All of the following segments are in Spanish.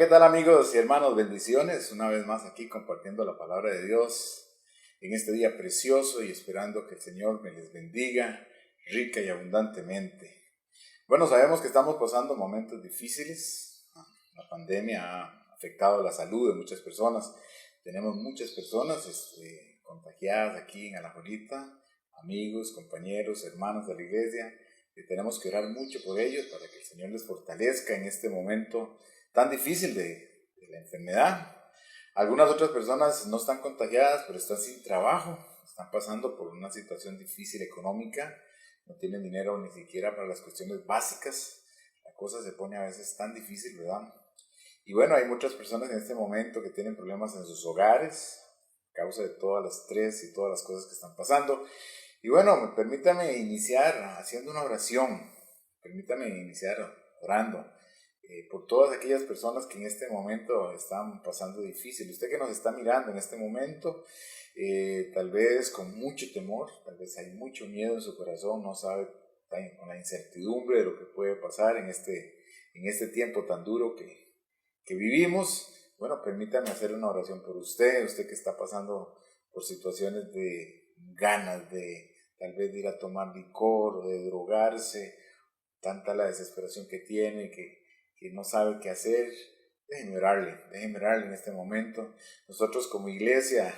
¿qué tal amigos y hermanos? Bendiciones, una vez más aquí compartiendo la palabra de Dios en este día precioso y esperando que el Señor me les bendiga rica y abundantemente. Bueno, sabemos que estamos pasando momentos difíciles. La pandemia ha afectado la salud de muchas personas. Tenemos muchas personas contagiadas aquí en Alajuelita, amigos, compañeros, hermanos de la iglesia. Y tenemos que orar mucho por ellos para que el Señor les fortalezca en este momento tan difícil de la enfermedad. Algunas otras personas no están contagiadas, pero están sin trabajo, están pasando por una situación difícil económica, no tienen dinero ni siquiera para las cuestiones básicas. La cosa se pone a veces tan difícil, ¿verdad? Y bueno, hay muchas personas en este momento que tienen problemas en sus hogares a causa de todas las estrés y todas las cosas que están pasando. Y bueno, permítame iniciar haciendo una oración, permítame iniciar orando por todas aquellas personas que en este momento están pasando difícil. Usted que nos está mirando en este momento, tal vez con mucho temor, tal vez hay mucho miedo en su corazón, no sabe, está con la incertidumbre de lo que puede pasar en este tiempo tan duro que vivimos. Bueno, permítame hacer una oración por usted que está pasando por situaciones de ganas de tal vez de ir a tomar licor o de drogarse, tanta la desesperación que tiene, que no sabe qué hacer. Déjenme orarle en este momento. Nosotros como iglesia,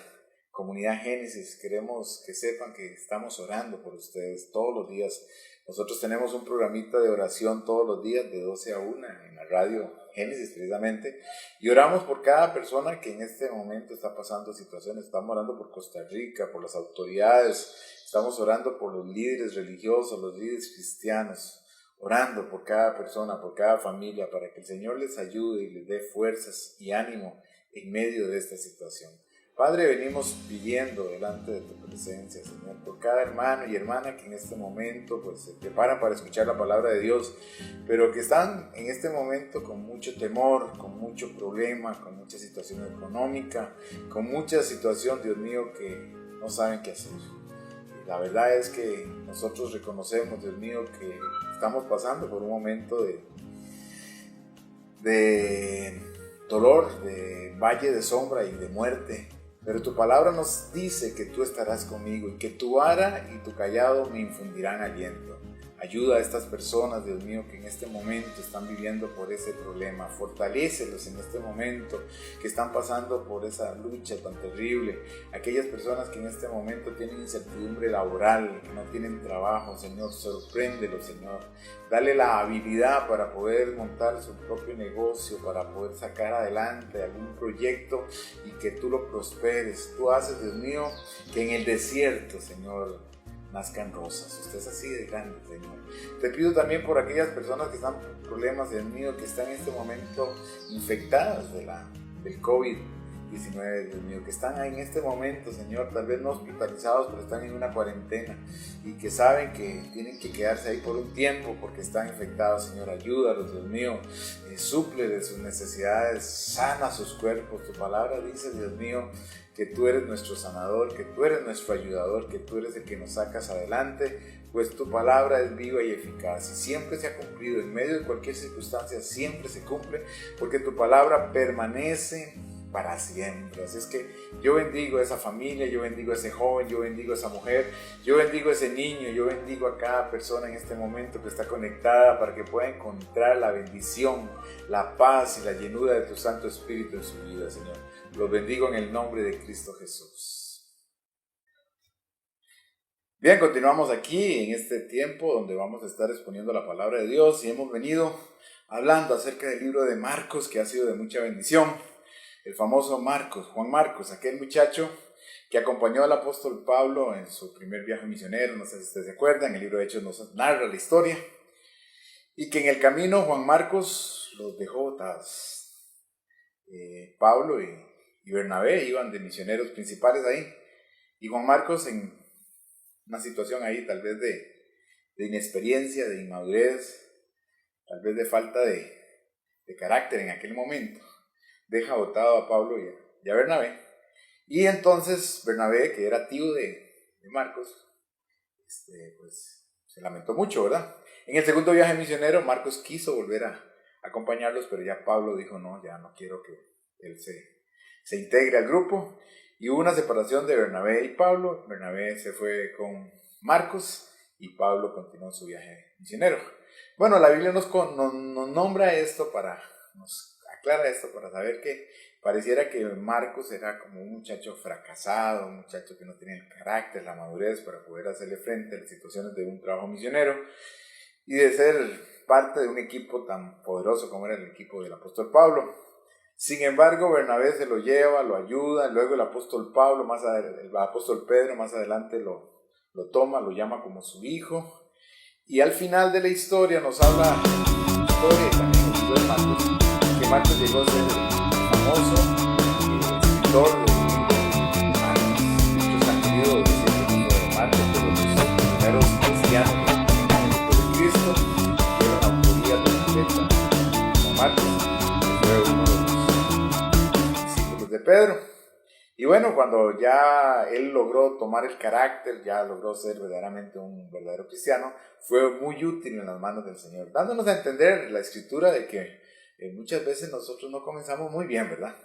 Comunidad Génesis, queremos que sepan que estamos orando por ustedes todos los días. Nosotros tenemos un programita de oración todos los días de 12 a 1 en la radio Génesis precisamente, y oramos por cada persona que en este momento está pasando situaciones. Estamos orando por Costa Rica, por las autoridades, estamos orando por los líderes religiosos, los líderes cristianos, orando por cada persona, por cada familia, para que el Señor les ayude y les dé fuerzas y ánimo en medio de esta situación. Padre, venimos pidiendo delante de tu presencia, Señor, por cada hermano y hermana que en este momento pues, se preparan para escuchar la palabra de Dios, pero que están en este momento con mucho temor, con mucho problema, con mucha situación económica, con mucha situación, Dios mío, que no saben qué hacer. La verdad es que nosotros reconocemos, Dios mío, que estamos pasando por un momento de dolor, de valle de sombra y de muerte. Pero tu palabra nos dice que tú estarás conmigo y que tu vara y tu callado me infundirán aliento. Ayuda a estas personas, Dios mío, que en este momento están viviendo por ese problema. Fortalécelos en este momento, que están pasando por esa lucha tan terrible. Aquellas personas que en este momento tienen incertidumbre laboral, que no tienen trabajo, Señor, sorpréndelos, Señor. Dale la habilidad para poder montar su propio negocio, para poder sacar adelante algún proyecto y que tú lo prosperes. Tú haces, Dios mío, que en el desierto, Señor, nazcan rosas. Usted es así de grande, Señor. Te pido también por aquellas personas que están con problemas, Dios mío, que están en este momento infectadas del COVID-19, Dios mío, que están ahí en este momento, Señor, tal vez no hospitalizados, pero están en una cuarentena y que saben que tienen que quedarse ahí por un tiempo porque están infectados. Señor, ayúdalos, Dios mío, suple de sus necesidades, sana sus cuerpos. Tu palabra dice, Dios mío, que tú eres nuestro sanador, que tú eres nuestro ayudador, que tú eres el que nos sacas adelante, pues tu palabra es viva y eficaz y siempre se ha cumplido. En medio de cualquier circunstancia siempre se cumple, porque tu palabra permanece para siempre. Así es que yo bendigo a esa familia, yo bendigo a ese joven, yo bendigo a esa mujer, yo bendigo a ese niño, yo bendigo a cada persona en este momento que está conectada para que pueda encontrar la bendición, la paz y la llenura de tu Santo Espíritu en su vida, Señor. Los bendigo en el nombre de Cristo Jesús. Bien, continuamos aquí en este tiempo donde vamos a estar exponiendo la palabra de Dios y hemos venido hablando acerca del libro de Marcos, que ha sido de mucha bendición. El famoso Marcos, Juan Marcos, aquel muchacho que acompañó al apóstol Pablo en su primer viaje misionero, no sé si ustedes se acuerdan, el libro de Hechos nos narra la historia, y que en el camino Juan Marcos los dejó botados. Pablo y Bernabé iban de misioneros principales ahí, y Juan Marcos en una situación ahí tal vez de inexperiencia, de inmadurez, tal vez de falta de carácter en aquel momento, deja botado a Pablo y a Bernabé. Y entonces Bernabé, que era tío de Marcos, pues se lamentó mucho, ¿verdad? En el segundo viaje misionero, Marcos quiso volver a acompañarlos, pero ya Pablo dijo, no, ya no quiero que él se integre al grupo. Y hubo una separación de Bernabé y Pablo. Bernabé se fue con Marcos y Pablo continuó su viaje misionero. Bueno, la Biblia nos nombra esto nos aclara esto para saber que pareciera que Marcos era como un muchacho fracasado, un muchacho que no tenía el carácter, la madurez para poder hacerle frente a las situaciones de un trabajo misionero y de ser parte de un equipo tan poderoso como era el equipo del apóstol Pablo. Sin embargo, Bernabé se lo lleva, lo ayuda, luego el apóstol Pedro más adelante lo toma, lo llama como su hijo, y al final de la historia nos habla la historia y también el libro de Marcos, que Marcos llegó a ser el famoso escritor del libro de Marcos. Muchos han querido decir que el libro de Marcos fue uno de los primeros cristianos de Cristo, que era la autoría directa de Marcos, que fue uno de los discípulos de Pedro. Y bueno, cuando ya él logró tomar el carácter, ya logró ser verdaderamente un verdadero cristiano, fue muy útil en las manos del Señor, dándonos a entender la escritura de que muchas veces nosotros no comenzamos muy bien, ¿verdad?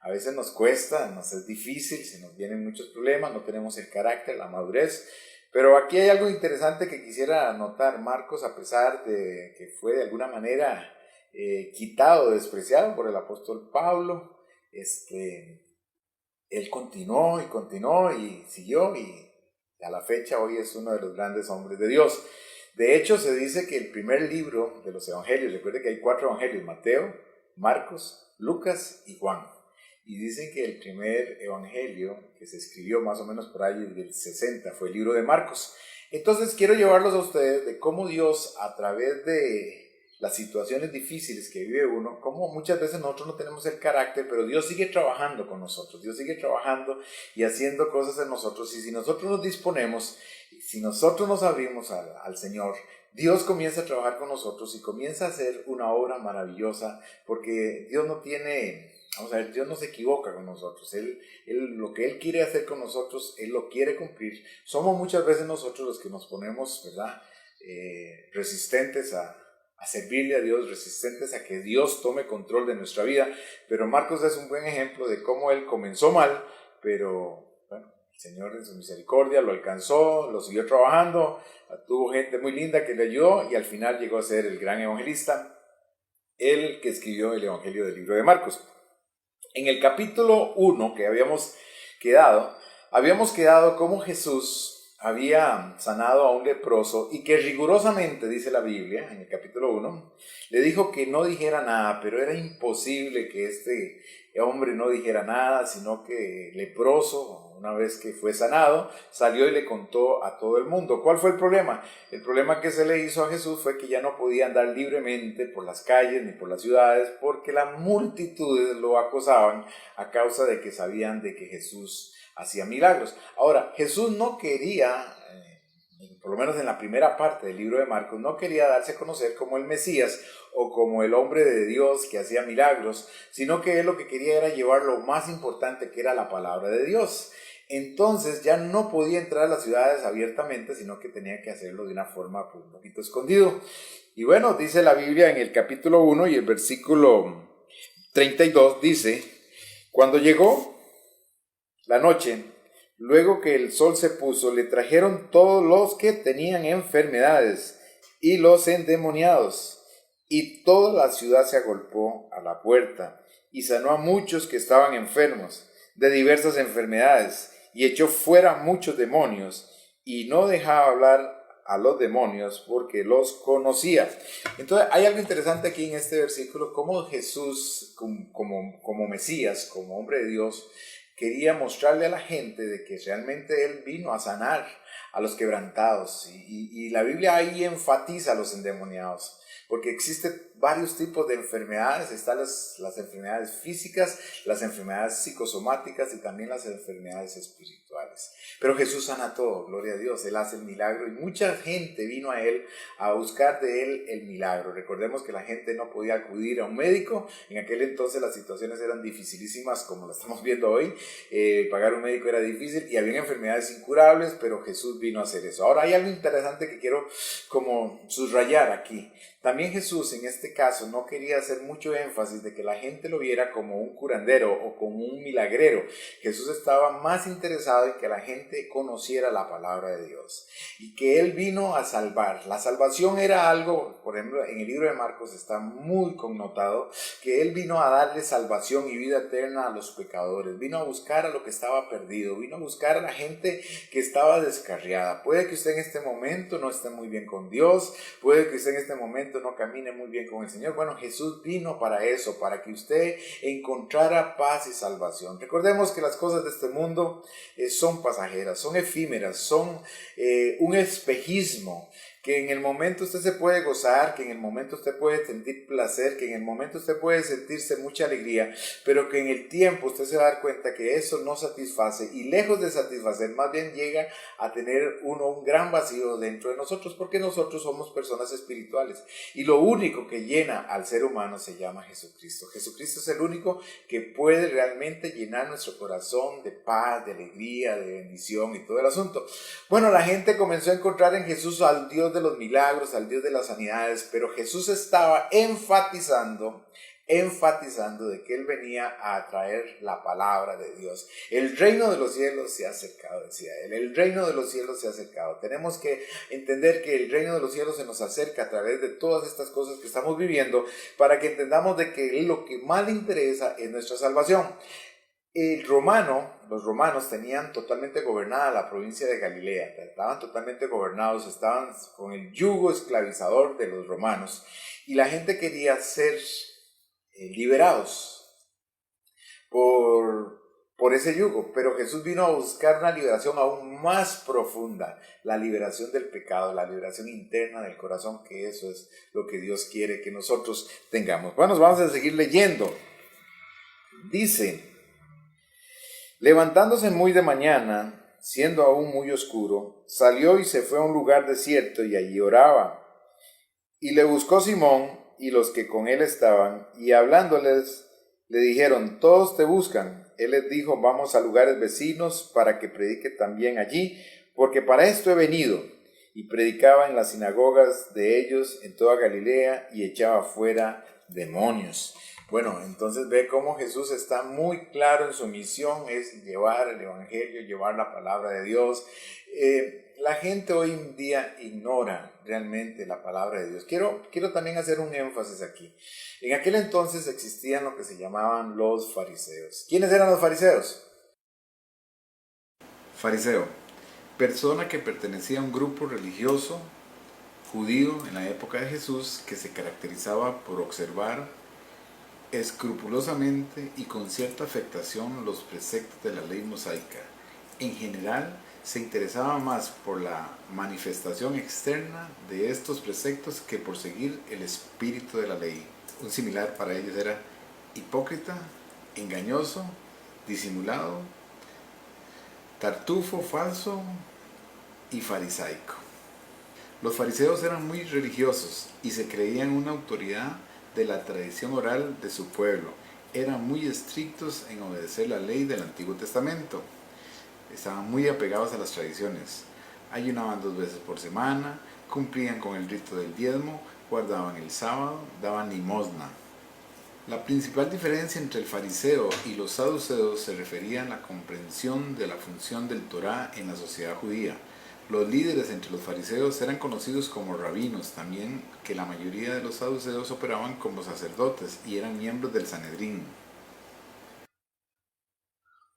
A veces nos cuesta, nos es difícil, se nos vienen muchos problemas, no tenemos el carácter, la madurez, pero aquí hay algo interesante que quisiera notar. Marcos, a pesar de que fue de alguna manera quitado, despreciado por el apóstol Pablo, él continuó y siguió, y a la fecha hoy es uno de los grandes hombres de Dios. De hecho, se dice que el primer libro de los evangelios, recuerde que hay 4 evangelios: Mateo, Marcos, Lucas y Juan. Y dicen que el primer evangelio que se escribió más o menos por ahí del 60 fue el libro de Marcos. Entonces quiero llevarlos a ustedes de cómo Dios, a través de las situaciones difíciles que vive uno, como muchas veces nosotros no tenemos el carácter, pero Dios sigue trabajando con nosotros, Dios sigue trabajando y haciendo cosas en nosotros, y si nosotros nos disponemos, si nosotros nos abrimos al Señor, Dios comienza a trabajar con nosotros y comienza a hacer una obra maravillosa, porque Dios no tiene, Dios no se equivoca con nosotros. Él, lo que Él quiere hacer con nosotros, Él lo quiere cumplir. Somos muchas veces nosotros los que nos ponemos, ¿verdad?, resistentes a servirle a Dios, resistentes a que Dios tome control de nuestra vida. Pero Marcos es un buen ejemplo de cómo él comenzó mal, pero bueno, el Señor en su misericordia lo alcanzó, lo siguió trabajando, tuvo gente muy linda que le ayudó y al final llegó a ser el gran evangelista, el que escribió el evangelio del libro de Marcos. En el capítulo 1 que habíamos quedado como Jesús había sanado a un leproso y que rigurosamente, dice la Biblia en el capítulo 1, le dijo que no dijera nada, pero era imposible que este hombre no dijera nada, sino que leproso, una vez que fue sanado, salió y le contó a todo el mundo. ¿Cuál fue el problema? El problema que se le hizo a Jesús fue que ya no podía andar libremente por las calles ni por las ciudades, porque las multitudes lo acosaban a causa de que sabían de que Jesús hacía milagros. Ahora, Jesús no quería, por lo menos en la primera parte del libro de Marcos, no quería darse a conocer como el Mesías o como el hombre de Dios que hacía milagros, sino que él lo que quería era llevar lo más importante, que era la palabra de Dios. Entonces ya no podía entrar a las ciudades abiertamente, sino que tenía que hacerlo de una forma un poquito escondido. Y bueno, dice la Biblia en el capítulo 1 y el versículo 32, dice: cuando llegó la noche, luego que el sol se puso, le trajeron todos los que tenían enfermedades y los endemoniados, y toda la ciudad se agolpó a la puerta, y sanó a muchos que estaban enfermos de diversas enfermedades, y echó fuera muchos demonios, y no dejaba hablar a los demonios porque los conocía. Entonces hay algo interesante aquí en este versículo, cómo Jesús, como Mesías, como hombre de Dios, quería mostrarle a la gente de que realmente Él vino a sanar a los quebrantados. Y la Biblia ahí enfatiza a los endemoniados, porque existen varios tipos de enfermedades. Están las enfermedades físicas, las enfermedades psicosomáticas y también las enfermedades espirituales. Pero Jesús sana todo, gloria a Dios. Él hace el milagro y mucha gente vino a Él a buscar de Él el milagro. Recordemos que la gente no podía acudir a un médico. En aquel entonces las situaciones eran dificilísimas como lo estamos viendo hoy. Pagar un médico era difícil y había enfermedades incurables, pero Jesús vino a hacer eso. Ahora hay algo interesante que quiero como subrayar aquí. También Jesús en este caso no quería hacer mucho énfasis de que la gente lo viera como un curandero o como un milagrero. Jesús estaba más interesado en que la gente conociera la palabra de Dios y que Él vino a salvar. La salvación era algo, por ejemplo, en el libro de Marcos está muy connotado, que Él vino a darle salvación y vida eterna a los pecadores. Vino a buscar a lo que estaba perdido, vino a buscar a la gente que estaba descarriada. Puede que usted en este momento no esté muy bien con Dios, puede que usted en este momento no camine muy bien con el Señor. Bueno, Jesús vino para eso, para que usted encontrara paz y salvación. Recordemos que las cosas de este mundo son pasajeras, son efímeras, son un espejismo, que en el momento usted se puede gozar, que en el momento usted puede sentir placer, que en el momento usted puede sentirse mucha alegría, pero que en el tiempo usted se va a dar cuenta que eso no satisface, y lejos de satisfacer, más bien llega a tener uno un gran vacío dentro de nosotros, porque nosotros somos personas espirituales, y lo único que llena al ser humano se llama Jesucristo. Jesucristo es el único que puede realmente llenar nuestro corazón de paz, de alegría, de bendición y todo el asunto. Bueno, la gente comenzó a encontrar en Jesús al Dios de los milagros, al Dios de las sanidades, pero Jesús estaba enfatizando de que Él venía a traer la palabra de Dios. El reino de los cielos se ha acercado, decía Él. El reino de los cielos se ha acercado. Tenemos que entender que el reino de los cielos se nos acerca a través de todas estas cosas que estamos viviendo, para que entendamos de que lo que más le interesa es nuestra salvación. Los romanos tenían totalmente gobernada la provincia de Galilea, estaban totalmente gobernados, estaban con el yugo esclavizador de los romanos, y la gente quería ser liberados por ese yugo, pero Jesús vino a buscar una liberación aún más profunda, la liberación del pecado, la liberación interna del corazón, que eso es lo que Dios quiere que nosotros tengamos. Bueno, vamos a seguir leyendo. Dice: levantándose muy de mañana, siendo aún muy oscuro, salió y se fue a un lugar desierto y allí oraba. Y le buscó Simón y los que con él estaban, y hablándoles le dijeron: todos te buscan. Él les dijo: vamos a lugares vecinos para que predique también allí, porque para esto he venido. Y predicaba en las sinagogas de ellos en toda Galilea y echaba fuera demonios. Bueno, entonces ve cómo Jesús está muy claro en su misión, es llevar el evangelio, llevar la palabra de Dios. La gente hoy en día ignora realmente la palabra de Dios. Quiero también hacer un énfasis aquí. En aquel entonces existían lo que se llamaban los fariseos. ¿Quiénes eran los fariseos? Fariseo, persona que pertenecía a un grupo religioso judío en la época de Jesús, que se caracterizaba por observar escrupulosamente y con cierta afectación los preceptos de la ley mosaica. En general, se interesaba más por la manifestación externa de estos preceptos que por seguir el espíritu de la ley. Un similar para ellos era hipócrita, engañoso, disimulado, tartufo, falso y farisaico. Los fariseos eran muy religiosos y se creían una autoridad de la tradición oral de su pueblo. Eran muy estrictos en obedecer la ley del Antiguo Testamento. Estaban muy apegados a las tradiciones. Ayunaban 2 veces por semana, cumplían con el rito del diezmo, guardaban el sábado, daban limosna. La principal diferencia entre el fariseo y los saduceos se refería a la comprensión de la función del Torá en la sociedad judía. Los líderes entre los fariseos eran conocidos como rabinos, también que la mayoría de los saduceos operaban como sacerdotes y eran miembros del Sanedrín.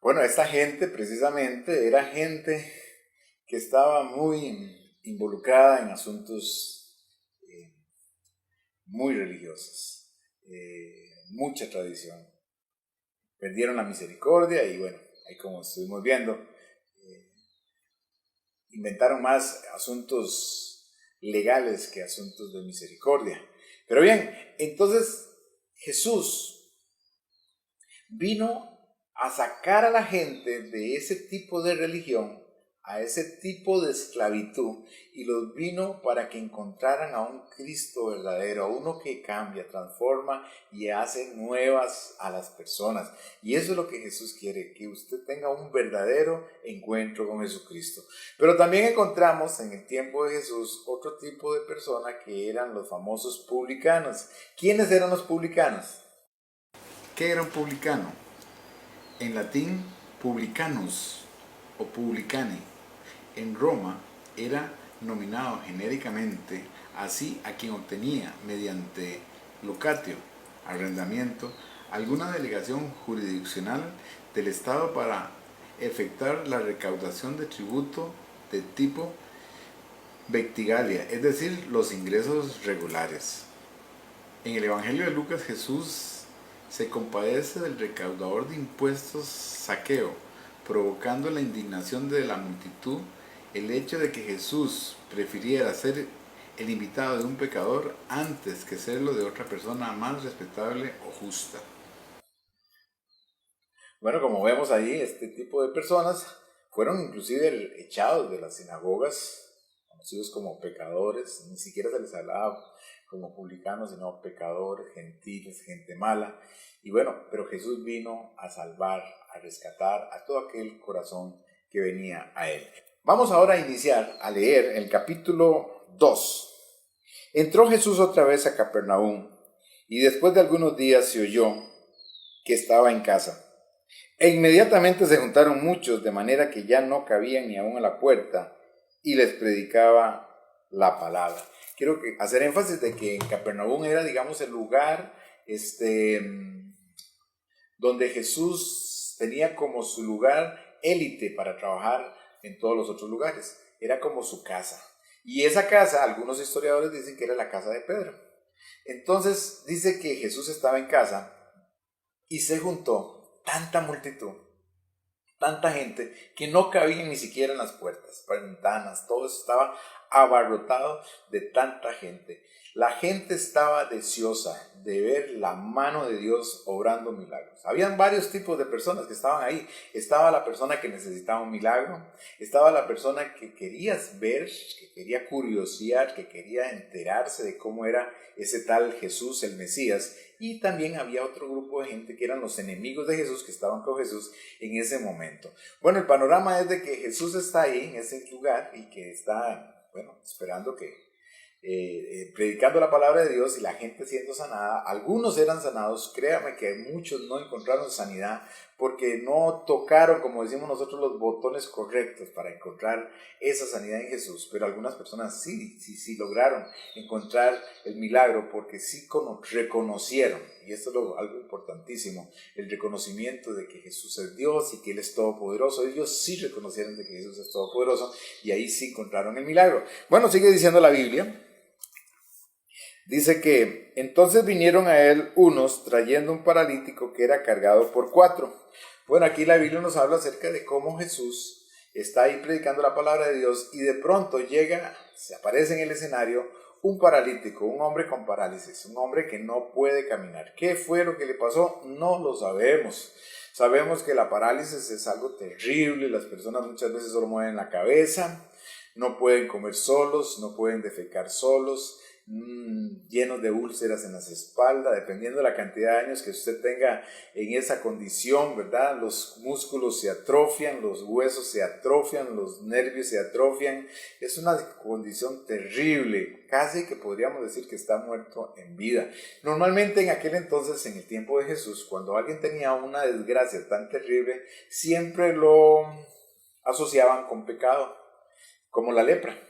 Bueno, esta gente precisamente era gente que estaba muy involucrada en asuntos muy religiosos, mucha tradición. Perdieron la misericordia y bueno, ahí como estuvimos viendo, inventaron más asuntos legales que asuntos de misericordia. Pero bien, entonces Jesús vino a sacar a la gente de ese tipo de religión a ese tipo de esclavitud y los vino para que encontraran a un Cristo verdadero, a uno que cambia, transforma y hace nuevas a las personas. Y eso es lo que Jesús quiere, que usted tenga un verdadero encuentro con Jesucristo. Pero también encontramos en el tiempo de Jesús otro tipo de persona que eran los famosos publicanos. ¿Quiénes eran los publicanos? ¿Qué era un publicano? En latín, publicanus o publicani. En Roma era nominado genéricamente así a quien obtenía mediante locatio, arrendamiento, alguna delegación jurisdiccional del Estado para efectuar la recaudación de tributo de tipo vectigalia, es decir, los ingresos regulares. En el Evangelio de Lucas, Jesús se compadece del recaudador de impuestos Zaqueo, provocando la indignación de la multitud el hecho de que Jesús prefiriera ser el invitado de un pecador antes que serlo de otra persona más respetable o justa. Bueno, como vemos ahí, este tipo de personas fueron inclusive echados de las sinagogas, conocidos como pecadores, ni siquiera se les hablaba como publicanos, sino pecadores, gentiles, gente mala. Y bueno, pero Jesús vino a salvar, a rescatar a todo aquel corazón que venía a él. Vamos ahora a iniciar a leer el capítulo 2. Entró Jesús otra vez a Capernaum, y después de algunos días se oyó que estaba en casa. E inmediatamente se juntaron muchos, de manera que ya no cabían ni aún a la puerta, y les predicaba la palabra. Quiero hacer énfasis de que en Capernaum era, digamos, el lugar donde Jesús tenía como su lugar élite para trabajar en todos los otros lugares. Era como su casa. Y esa casa, algunos historiadores dicen que era la casa de Pedro. Entonces dice que Jesús estaba en casa y se juntó tanta multitud, tanta gente, que no cabían ni siquiera en las puertas, ventanas, todo eso estaba abarrotado de tanta gente. La gente estaba deseosa de ver la mano de Dios obrando milagros. Habían varios tipos de personas que estaban ahí. Estaba la persona que necesitaba un milagro, estaba la persona que quería ver, que quería curiosear, que quería enterarse de cómo era ese tal Jesús, el Mesías, y también había otro grupo de gente que eran los enemigos de Jesús, que estaban con Jesús en ese momento. Bueno, el panorama es de que Jesús está ahí en ese lugar y que está, bueno, esperando que predicando la palabra de Dios y la gente siendo sanada. Algunos eran sanados, créame que muchos no encontraron sanidad porque no tocaron, como decimos nosotros, los botones correctos para encontrar esa sanidad en Jesús, pero algunas personas sí lograron encontrar el milagro porque sí reconocieron, y esto es algo importantísimo, el reconocimiento de que Jesús es Dios y que Él es todopoderoso. Ellos sí reconocieron de que Jesús es todopoderoso y ahí sí encontraron el milagro. Bueno, sigue diciendo la Biblia. Dice que entonces vinieron a él unos trayendo un paralítico que era cargado por 4. Bueno, aquí la Biblia nos habla acerca de cómo Jesús está ahí predicando la palabra de Dios y de pronto se aparece en el escenario un paralítico, un hombre con parálisis, un hombre que no puede caminar. ¿Qué fue lo que le pasó? No lo sabemos. Sabemos que la parálisis es algo terrible, las personas muchas veces solo mueven la cabeza, no pueden comer solos, no pueden defecar solos, llenos de úlceras en las espaldas, dependiendo de la cantidad de años que usted tenga en esa condición, ¿verdad? Los músculos se atrofian, los huesos se atrofian, los nervios se atrofian. Es una condición terrible, casi que podríamos decir que está muerto en vida. Normalmente en aquel entonces, en el tiempo de Jesús, cuando alguien tenía una desgracia tan terrible, siempre lo asociaban con pecado, como la lepra.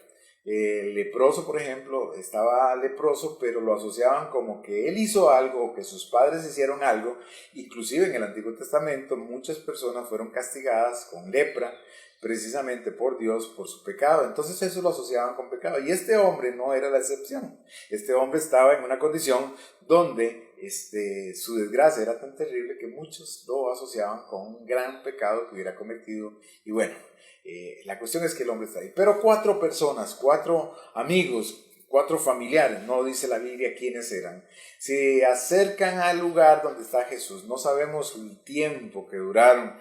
El leproso, por ejemplo, estaba leproso, pero lo asociaban como que él hizo algo o que sus padres hicieron algo. Inclusive en el Antiguo Testamento muchas personas fueron castigadas con lepra precisamente por Dios, por su pecado. Entonces eso lo asociaban con pecado. Y este hombre no era la excepción. Este hombre estaba en una condición donde su desgracia era tan terrible que muchos lo asociaban con un gran pecado que hubiera cometido. Y bueno, la cuestión es que el hombre está ahí. Pero 4 personas, 4 amigos 4 familiares, no dice la Biblia quiénes eran, se acercan al lugar donde está Jesús. No sabemos el tiempo que duraron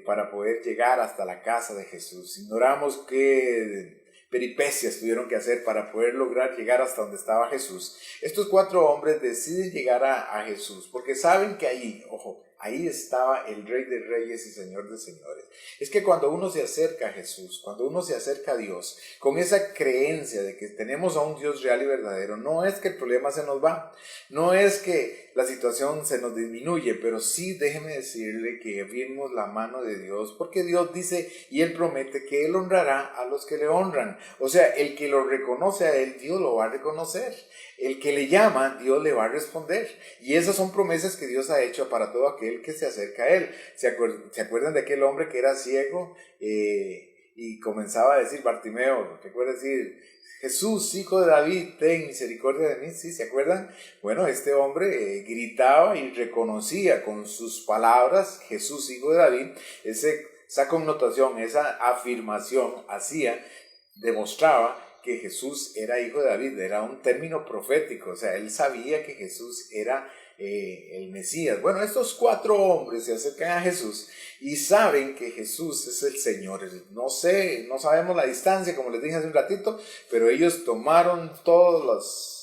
para poder llegar hasta la casa de Jesús. Ignoramos qué peripecias tuvieron que hacer para poder lograr llegar hasta donde estaba Jesús. Estos 4 hombres deciden llegar a Jesús porque saben que ahí, ojo, ahí estaba el Rey de Reyes y Señor de Señores. Es que cuando uno se acerca a Jesús, cuando uno se acerca a Dios, con esa creencia de que tenemos a un Dios real y verdadero, no es que el problema se nos va, no es que la situación se nos disminuye, pero sí déjeme decirle que vimos la mano de Dios, porque Dios dice y Él promete que Él honrará a los que le honran. O sea, el que lo reconoce a Él, Dios lo va a reconocer. El que le llama, Dios le va a responder. Y esas son promesas que Dios ha hecho para todo aquel que se acerca a Él. ¿Se acuerdan de aquel hombre que era ciego y comenzaba a decir, Bartimeo, recuerda decir, Jesús, hijo de David, ten misericordia de mí? ¿Sí? ¿Se acuerdan? Bueno, este hombre gritaba y reconocía con sus palabras, Jesús, hijo de David. Esa connotación, esa afirmación demostraba que Jesús era hijo de David. Era un término profético, o sea, él sabía que Jesús era el Mesías. Bueno, estos 4 hombres se acercan a Jesús y saben que Jesús es el Señor. No sabemos la distancia, como les dije hace un ratito, pero ellos tomaron todas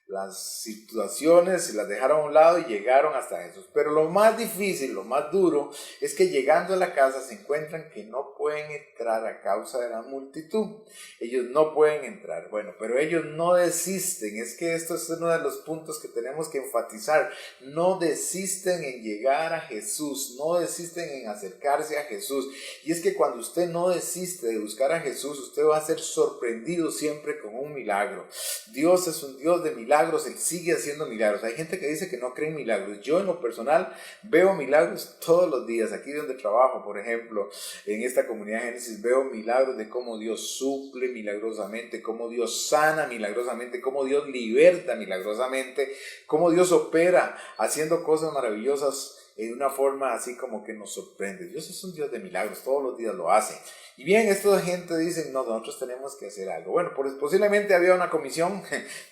las situaciones y las dejaron a un lado y llegaron hasta Jesús. Pero lo más difícil, lo más duro, es que llegando a la casa se encuentran que no pueden entrar a causa de la multitud. Ellos no pueden entrar. Bueno, pero ellos no desisten. Es que esto es uno de los puntos que tenemos que enfatizar. No desisten en llegar a Jesús, no desisten en acercarse a Jesús. Y es que cuando usted no desiste de buscar a Jesús, usted va a ser sorprendido siempre con un milagro. Dios es un Dios de milagros. Él sigue haciendo milagros. Hay gente que dice que no cree en milagros. Yo en lo personal veo milagros todos los días. Aquí donde trabajo, por ejemplo, en esta comunidad Génesis, veo milagros de cómo Dios suple milagrosamente, cómo Dios sana milagrosamente, cómo Dios liberta milagrosamente, cómo Dios opera haciendo cosas maravillosas en una forma así como que nos sorprende. Dios es un Dios de milagros, todos los días lo hace. Y bien, esta gente dice, no, nosotros tenemos que hacer algo. Bueno, pues posiblemente había una comisión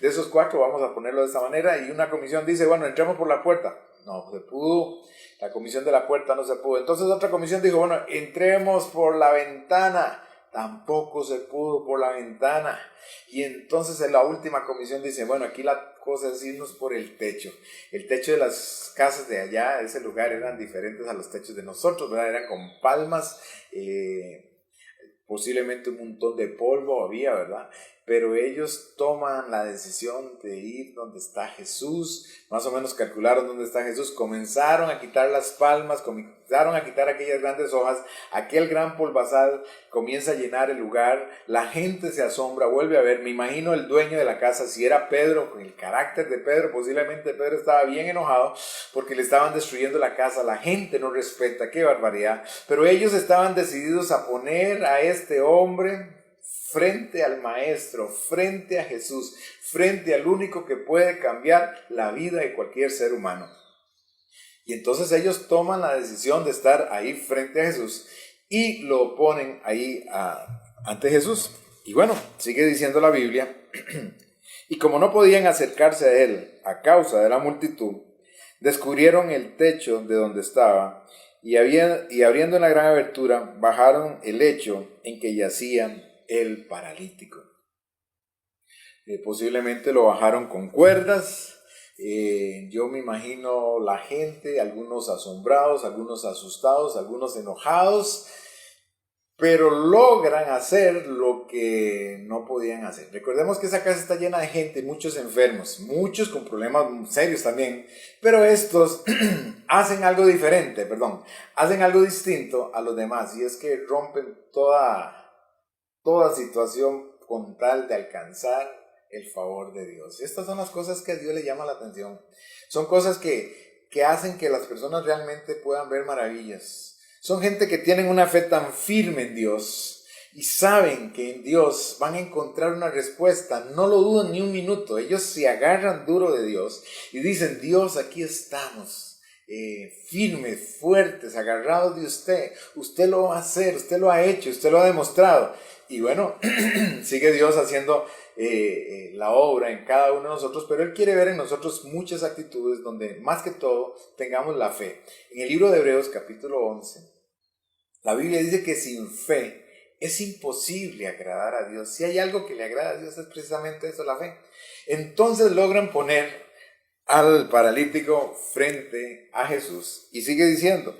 de esos 4, vamos a ponerlo de esta manera, y una comisión dice, bueno, entremos por la puerta. No se pudo, la comisión de la puerta no se pudo. Entonces otra comisión dijo, bueno, entremos por la ventana. Tampoco se pudo por la ventana. Y entonces en la última comisión dice, bueno, aquí la cosa es irnos por el techo. El techo de las casas de allá, ese lugar, eran diferentes a los techos de nosotros, ¿verdad? Eran con palmas, posiblemente un montón de polvo había, ¿verdad? Pero ellos toman la decisión de ir donde está Jesús, más o menos calcularon dónde está Jesús, comenzaron a quitar las palmas, comenzaron a quitar aquellas grandes hojas, aquel gran polvazal comienza a llenar el lugar, la gente se asombra, vuelve a ver, me imagino el dueño de la casa, si era Pedro, con el carácter de Pedro, posiblemente Pedro estaba bien enojado porque le estaban destruyendo la casa, la gente no respeta, qué barbaridad, pero ellos estaban decididos a poner a este hombre frente al Maestro, frente a Jesús, frente al único que puede cambiar la vida de cualquier ser humano. Y entonces ellos toman la decisión de estar ahí frente a Jesús y lo ponen ahí ante Jesús. Y bueno, sigue diciendo la Biblia, y como no podían acercarse a él a causa de la multitud, descubrieron el techo de donde estaba y abriendo una gran abertura, bajaron el lecho en que yacía el paralítico. Posiblemente lo bajaron con cuerdas. Yo me imagino la gente, algunos asombrados, algunos asustados, algunos enojados, pero logran hacer lo que no podían hacer. Recordemos que esa casa está llena de gente, muchos enfermos, muchos con problemas serios también, pero estos hacen algo diferente, hacen algo distinto a los demás, y es que rompen toda situación con tal de alcanzar el favor de Dios. Estas son las cosas que a Dios le llama la atención. Son cosas que hacen que las personas realmente puedan ver maravillas. Son gente que tienen una fe tan firme en Dios y saben que en Dios van a encontrar una respuesta. No lo dudan ni un minuto. Ellos se agarran duro de Dios y dicen, Dios, aquí estamos. Firmes, fuertes, agarrados de usted lo va a hacer, usted lo ha hecho, usted lo ha demostrado. Y bueno, sigue Dios haciendo la obra en cada uno de nosotros, pero Él quiere ver en nosotros muchas actitudes donde más que todo tengamos la fe. En el libro de Hebreos capítulo 11, la Biblia dice que sin fe es imposible agradar a Dios. Si hay algo que le agrada a Dios es precisamente eso, la fe. Entonces logran poner al paralítico frente a Jesús y sigue diciendo: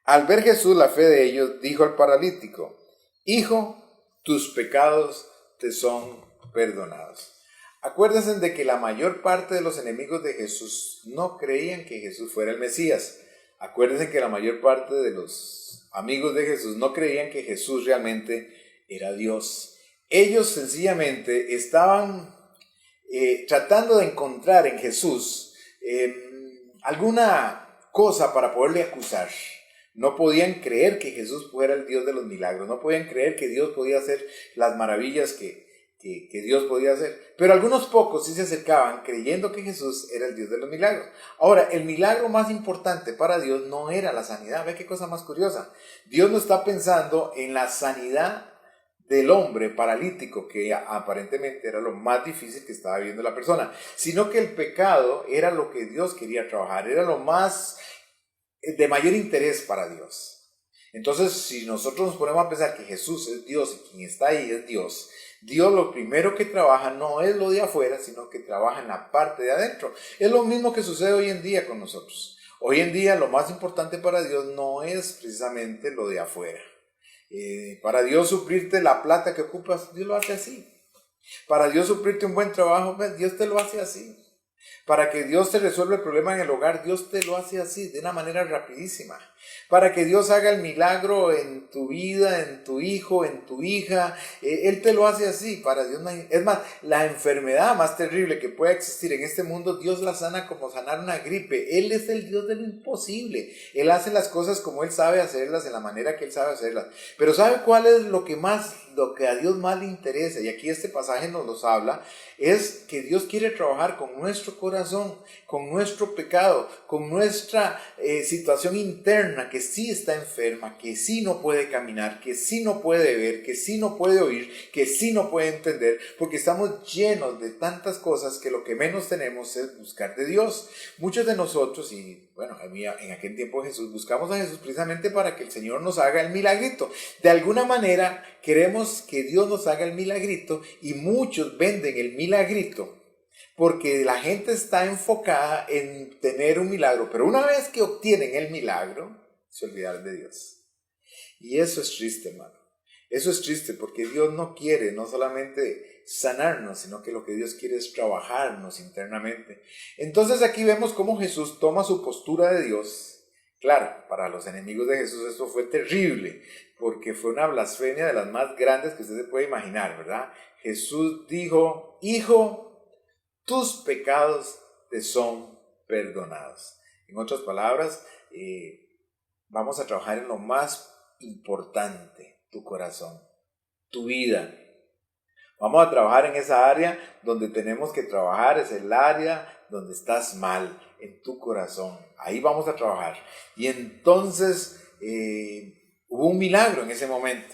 al ver Jesús la fe de ellos, dijo al paralítico: hijo, tus pecados te son perdonados. Acuérdense de que la mayor parte de los enemigos de Jesús no creían que Jesús fuera el Mesías. Acuérdense que la mayor parte de los amigos de Jesús no creían que Jesús realmente era Dios. Ellos sencillamente estaban tratando de encontrar en Jesús alguna cosa para poderle acusar. No podían creer que Jesús fuera el Dios de los milagros, no podían creer que Dios podía hacer las maravillas que Dios podía hacer. Pero algunos pocos sí se acercaban creyendo que Jesús era el Dios de los milagros. Ahora, el milagro más importante para Dios no era la sanidad. Ve qué cosa más curiosa. Dios no está pensando en la sanidad del hombre paralítico, que aparentemente era lo más difícil que estaba viviendo la persona, sino que el pecado era lo que Dios quería trabajar, era lo más de mayor interés para Dios. Entonces, si nosotros nos ponemos a pensar que Jesús es Dios y quien está ahí es Dios, Dios lo primero que trabaja no es lo de afuera, sino que trabaja en la parte de adentro. Es lo mismo que sucede hoy en día con nosotros. Hoy en día lo más importante para Dios no es precisamente lo de afuera. Para Dios suplirte la plata que ocupas, Dios lo hace así. Para Dios suplirte un buen trabajo, Dios te lo hace así. Para que Dios te resuelva el problema en el hogar, Dios te lo hace así, de una manera rapidísima. Para que Dios haga el milagro en tu vida, en tu hijo, en tu hija, Él te lo hace así. Para Dios no hay... Es más, la enfermedad más terrible que pueda existir en este mundo, Dios la sana como sanar una gripe. Él es el Dios de lo imposible. Él hace las cosas como Él sabe hacerlas, de la manera que Él sabe hacerlas. Pero ¿sabe cuál es lo que a Dios más le interesa? Y aquí este pasaje nos los habla. Es que Dios quiere trabajar con nuestro corazón, con nuestro pecado, con nuestra situación interna que sí está enferma, que sí no puede caminar, que sí no puede ver, que sí no puede oír, que sí no puede entender, porque estamos llenos de tantas cosas que lo que menos tenemos es buscar de Dios. Muchos de nosotros, y bueno, en aquel tiempo Jesús, buscamos a Jesús precisamente para que el Señor nos haga el milagrito. De alguna manera queremos que Dios nos haga el milagrito y muchos venden el milagrito porque la gente está enfocada en tener un milagro, pero una vez que obtienen el milagro, se olvidaron de Dios. Y eso es triste, hermano. Eso es triste porque Dios no quiere no solamente sanarnos, sino que lo que Dios quiere es trabajarnos internamente. Entonces aquí vemos cómo Jesús toma su postura de Dios. Claro, para los enemigos de Jesús esto fue terrible, porque fue una blasfemia de las más grandes que usted se puede imaginar, ¿verdad? Jesús dijo: hijo, tus pecados te son perdonados. En otras palabras, vamos a trabajar en lo más importante, tu corazón, tu vida. Vamos a trabajar en esa área donde tenemos que trabajar, es el área donde estás mal, en tu corazón. Ahí vamos a trabajar. Y entonces hubo un milagro en ese momento.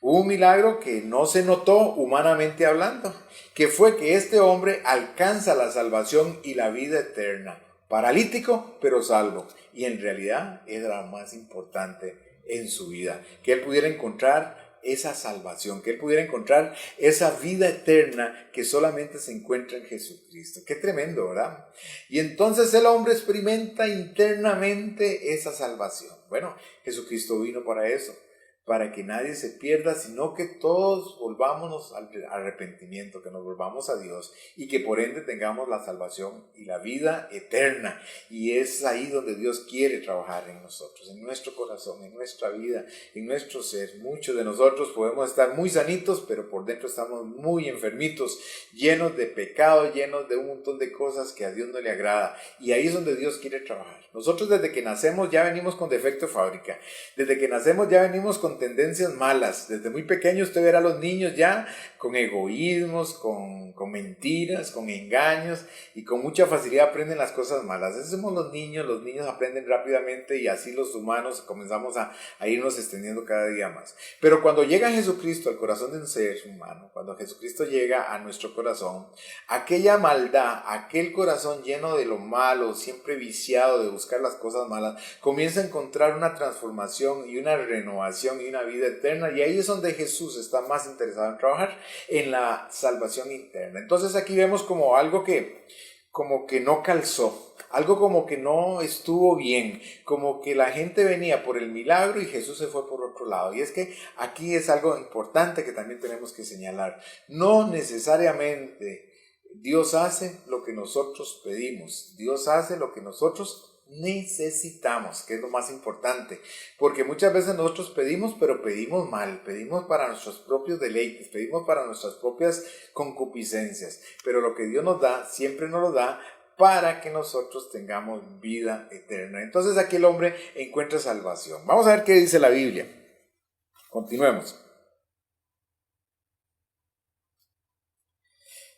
Hubo un milagro que no se notó humanamente hablando, que fue que este hombre alcanza la salvación y la vida eterna. Paralítico, pero salvo. Y en realidad era lo más importante en su vida, que él pudiera encontrar esa salvación, que él pudiera encontrar esa vida eterna que solamente se encuentra en Jesucristo. Qué tremendo, ¿verdad? Y entonces el hombre experimenta internamente esa salvación. Bueno, Jesucristo vino para eso, para que nadie se pierda, sino que todos volvámonos al arrepentimiento, que nos volvamos a Dios y que por ende tengamos la salvación y la vida eterna. Y es ahí donde Dios quiere trabajar en nosotros, en nuestro corazón, en nuestra vida, en nuestro ser. Muchos de nosotros podemos estar muy sanitos, pero por dentro estamos muy enfermitos, llenos de pecado, llenos de un montón de cosas que a Dios no le agrada. Y ahí es donde Dios quiere trabajar. Nosotros desde que nacemos ya venimos con defecto de fábrica. Desde que nacemos ya venimos con con tendencias malas. Desde muy pequeño usted verá a los niños ya con egoísmos, con mentiras, con engaños y con mucha facilidad aprenden las cosas malas. Esos somos los niños aprenden rápidamente y así los humanos comenzamos a irnos extendiendo cada día más. Pero cuando llega Jesucristo al corazón de un ser humano, cuando Jesucristo llega a nuestro corazón, aquella maldad, aquel corazón lleno de lo malo, siempre viciado de buscar las cosas malas, comienza a encontrar una transformación y una renovación y una vida eterna, y ahí es donde Jesús está más interesado en trabajar, en la salvación interna. Entonces aquí vemos como algo que no calzó, algo como que no estuvo bien, como que la gente venía por el milagro y Jesús se fue por otro lado. Y es que aquí es algo importante que también tenemos que señalar. No necesariamente Dios hace lo que nosotros pedimos, Dios hace lo que nosotros necesitamos, que es lo más importante, porque muchas veces nosotros pedimos, pero pedimos mal, pedimos para nuestros propios deleites, pedimos para nuestras propias concupiscencias, pero lo que Dios nos da, siempre nos lo da para que nosotros tengamos vida eterna. Entonces aquí el hombre encuentra salvación. Vamos a ver qué dice la Biblia. Continuemos.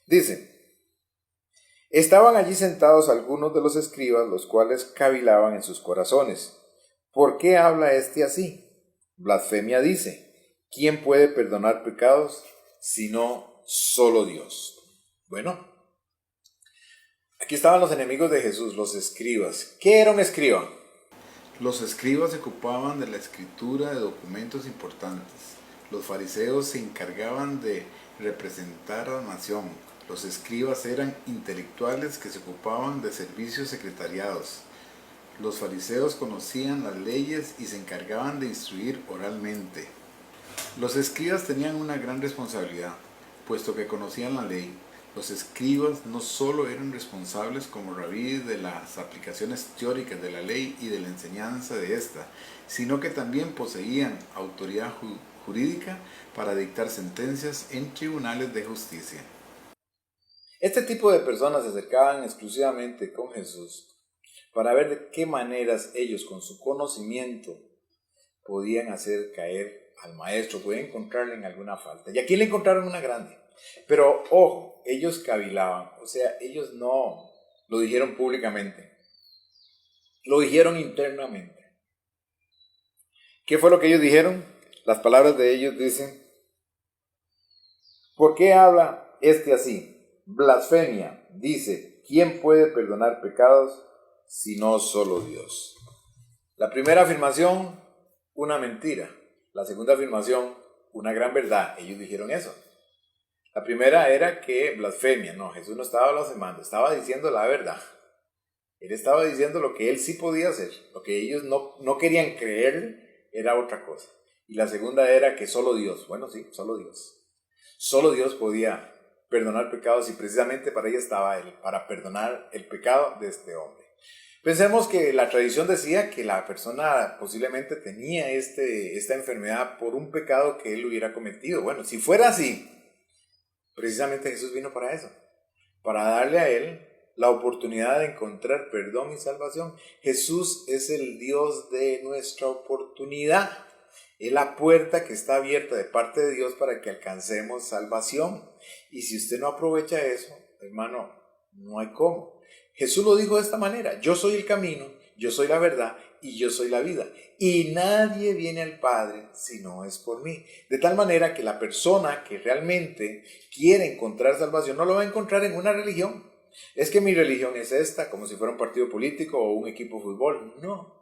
Dice: estaban allí sentados algunos de los escribas, los cuales cavilaban en sus corazones. ¿Por qué habla este así? Blasfemia dice. ¿Quién puede perdonar pecados sino solo Dios? Bueno, aquí estaban los enemigos de Jesús, los escribas. ¿Qué era un escriba? Los escribas se ocupaban de la escritura de documentos importantes. Los fariseos se encargaban de representar a la nación. Los escribas eran intelectuales que se ocupaban de servicios secretariados. Los fariseos conocían las leyes y se encargaban de instruir oralmente. Los escribas tenían una gran responsabilidad, puesto que conocían la ley. Los escribas no solo eran responsables como rabí de las aplicaciones teóricas de la ley y de la enseñanza de esta, sino que también poseían autoridad jurídica para dictar sentencias en tribunales de justicia. Este tipo de personas se acercaban exclusivamente con Jesús para ver de qué maneras ellos con su conocimiento podían hacer caer al maestro, podían encontrarle en alguna falta. Y aquí le encontraron una grande. Pero ojo, ellos cavilaban, o sea, ellos no lo dijeron públicamente, lo dijeron internamente. ¿Qué fue lo que ellos dijeron? Las palabras de ellos dicen: ¿por qué habla este así? Blasfemia, dice, ¿quién puede perdonar pecados sino solo Dios? La primera afirmación, una mentira. La segunda afirmación, una gran verdad. Ellos dijeron eso. La primera era que blasfemia. No, Jesús no estaba blasfemando, estaba diciendo la verdad. Él estaba diciendo lo que él sí podía hacer. Lo que ellos no querían creer era otra cosa. Y la segunda era que solo Dios. Bueno, sí, solo Dios. Solo Dios podía perdonar pecados y precisamente para ella estaba Él, para perdonar el pecado de este hombre. Pensemos que la tradición decía que la persona posiblemente tenía esta enfermedad por un pecado que él hubiera cometido. Bueno, si fuera así, precisamente Jesús vino para eso, para darle a él la oportunidad de encontrar perdón y salvación. Jesús es el Dios de nuestra oportunidad. Es la puerta que está abierta de parte de Dios para que alcancemos salvación. Y si usted no aprovecha eso, hermano, no hay cómo. Jesús lo dijo de esta manera: yo soy el camino, yo soy la verdad y yo soy la vida. Y nadie viene al Padre si no es por mí. De tal manera que la persona que realmente quiere encontrar salvación no lo va a encontrar en una religión. Es que mi religión es esta, como si fuera un partido político o un equipo de fútbol. No.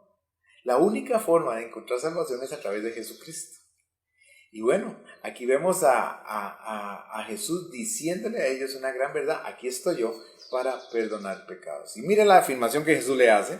La única forma de encontrar salvación es a través de Jesucristo. Y bueno, aquí vemos a Jesús diciéndole a ellos una gran verdad: aquí estoy yo para perdonar pecados. Y mire la afirmación que Jesús le hace.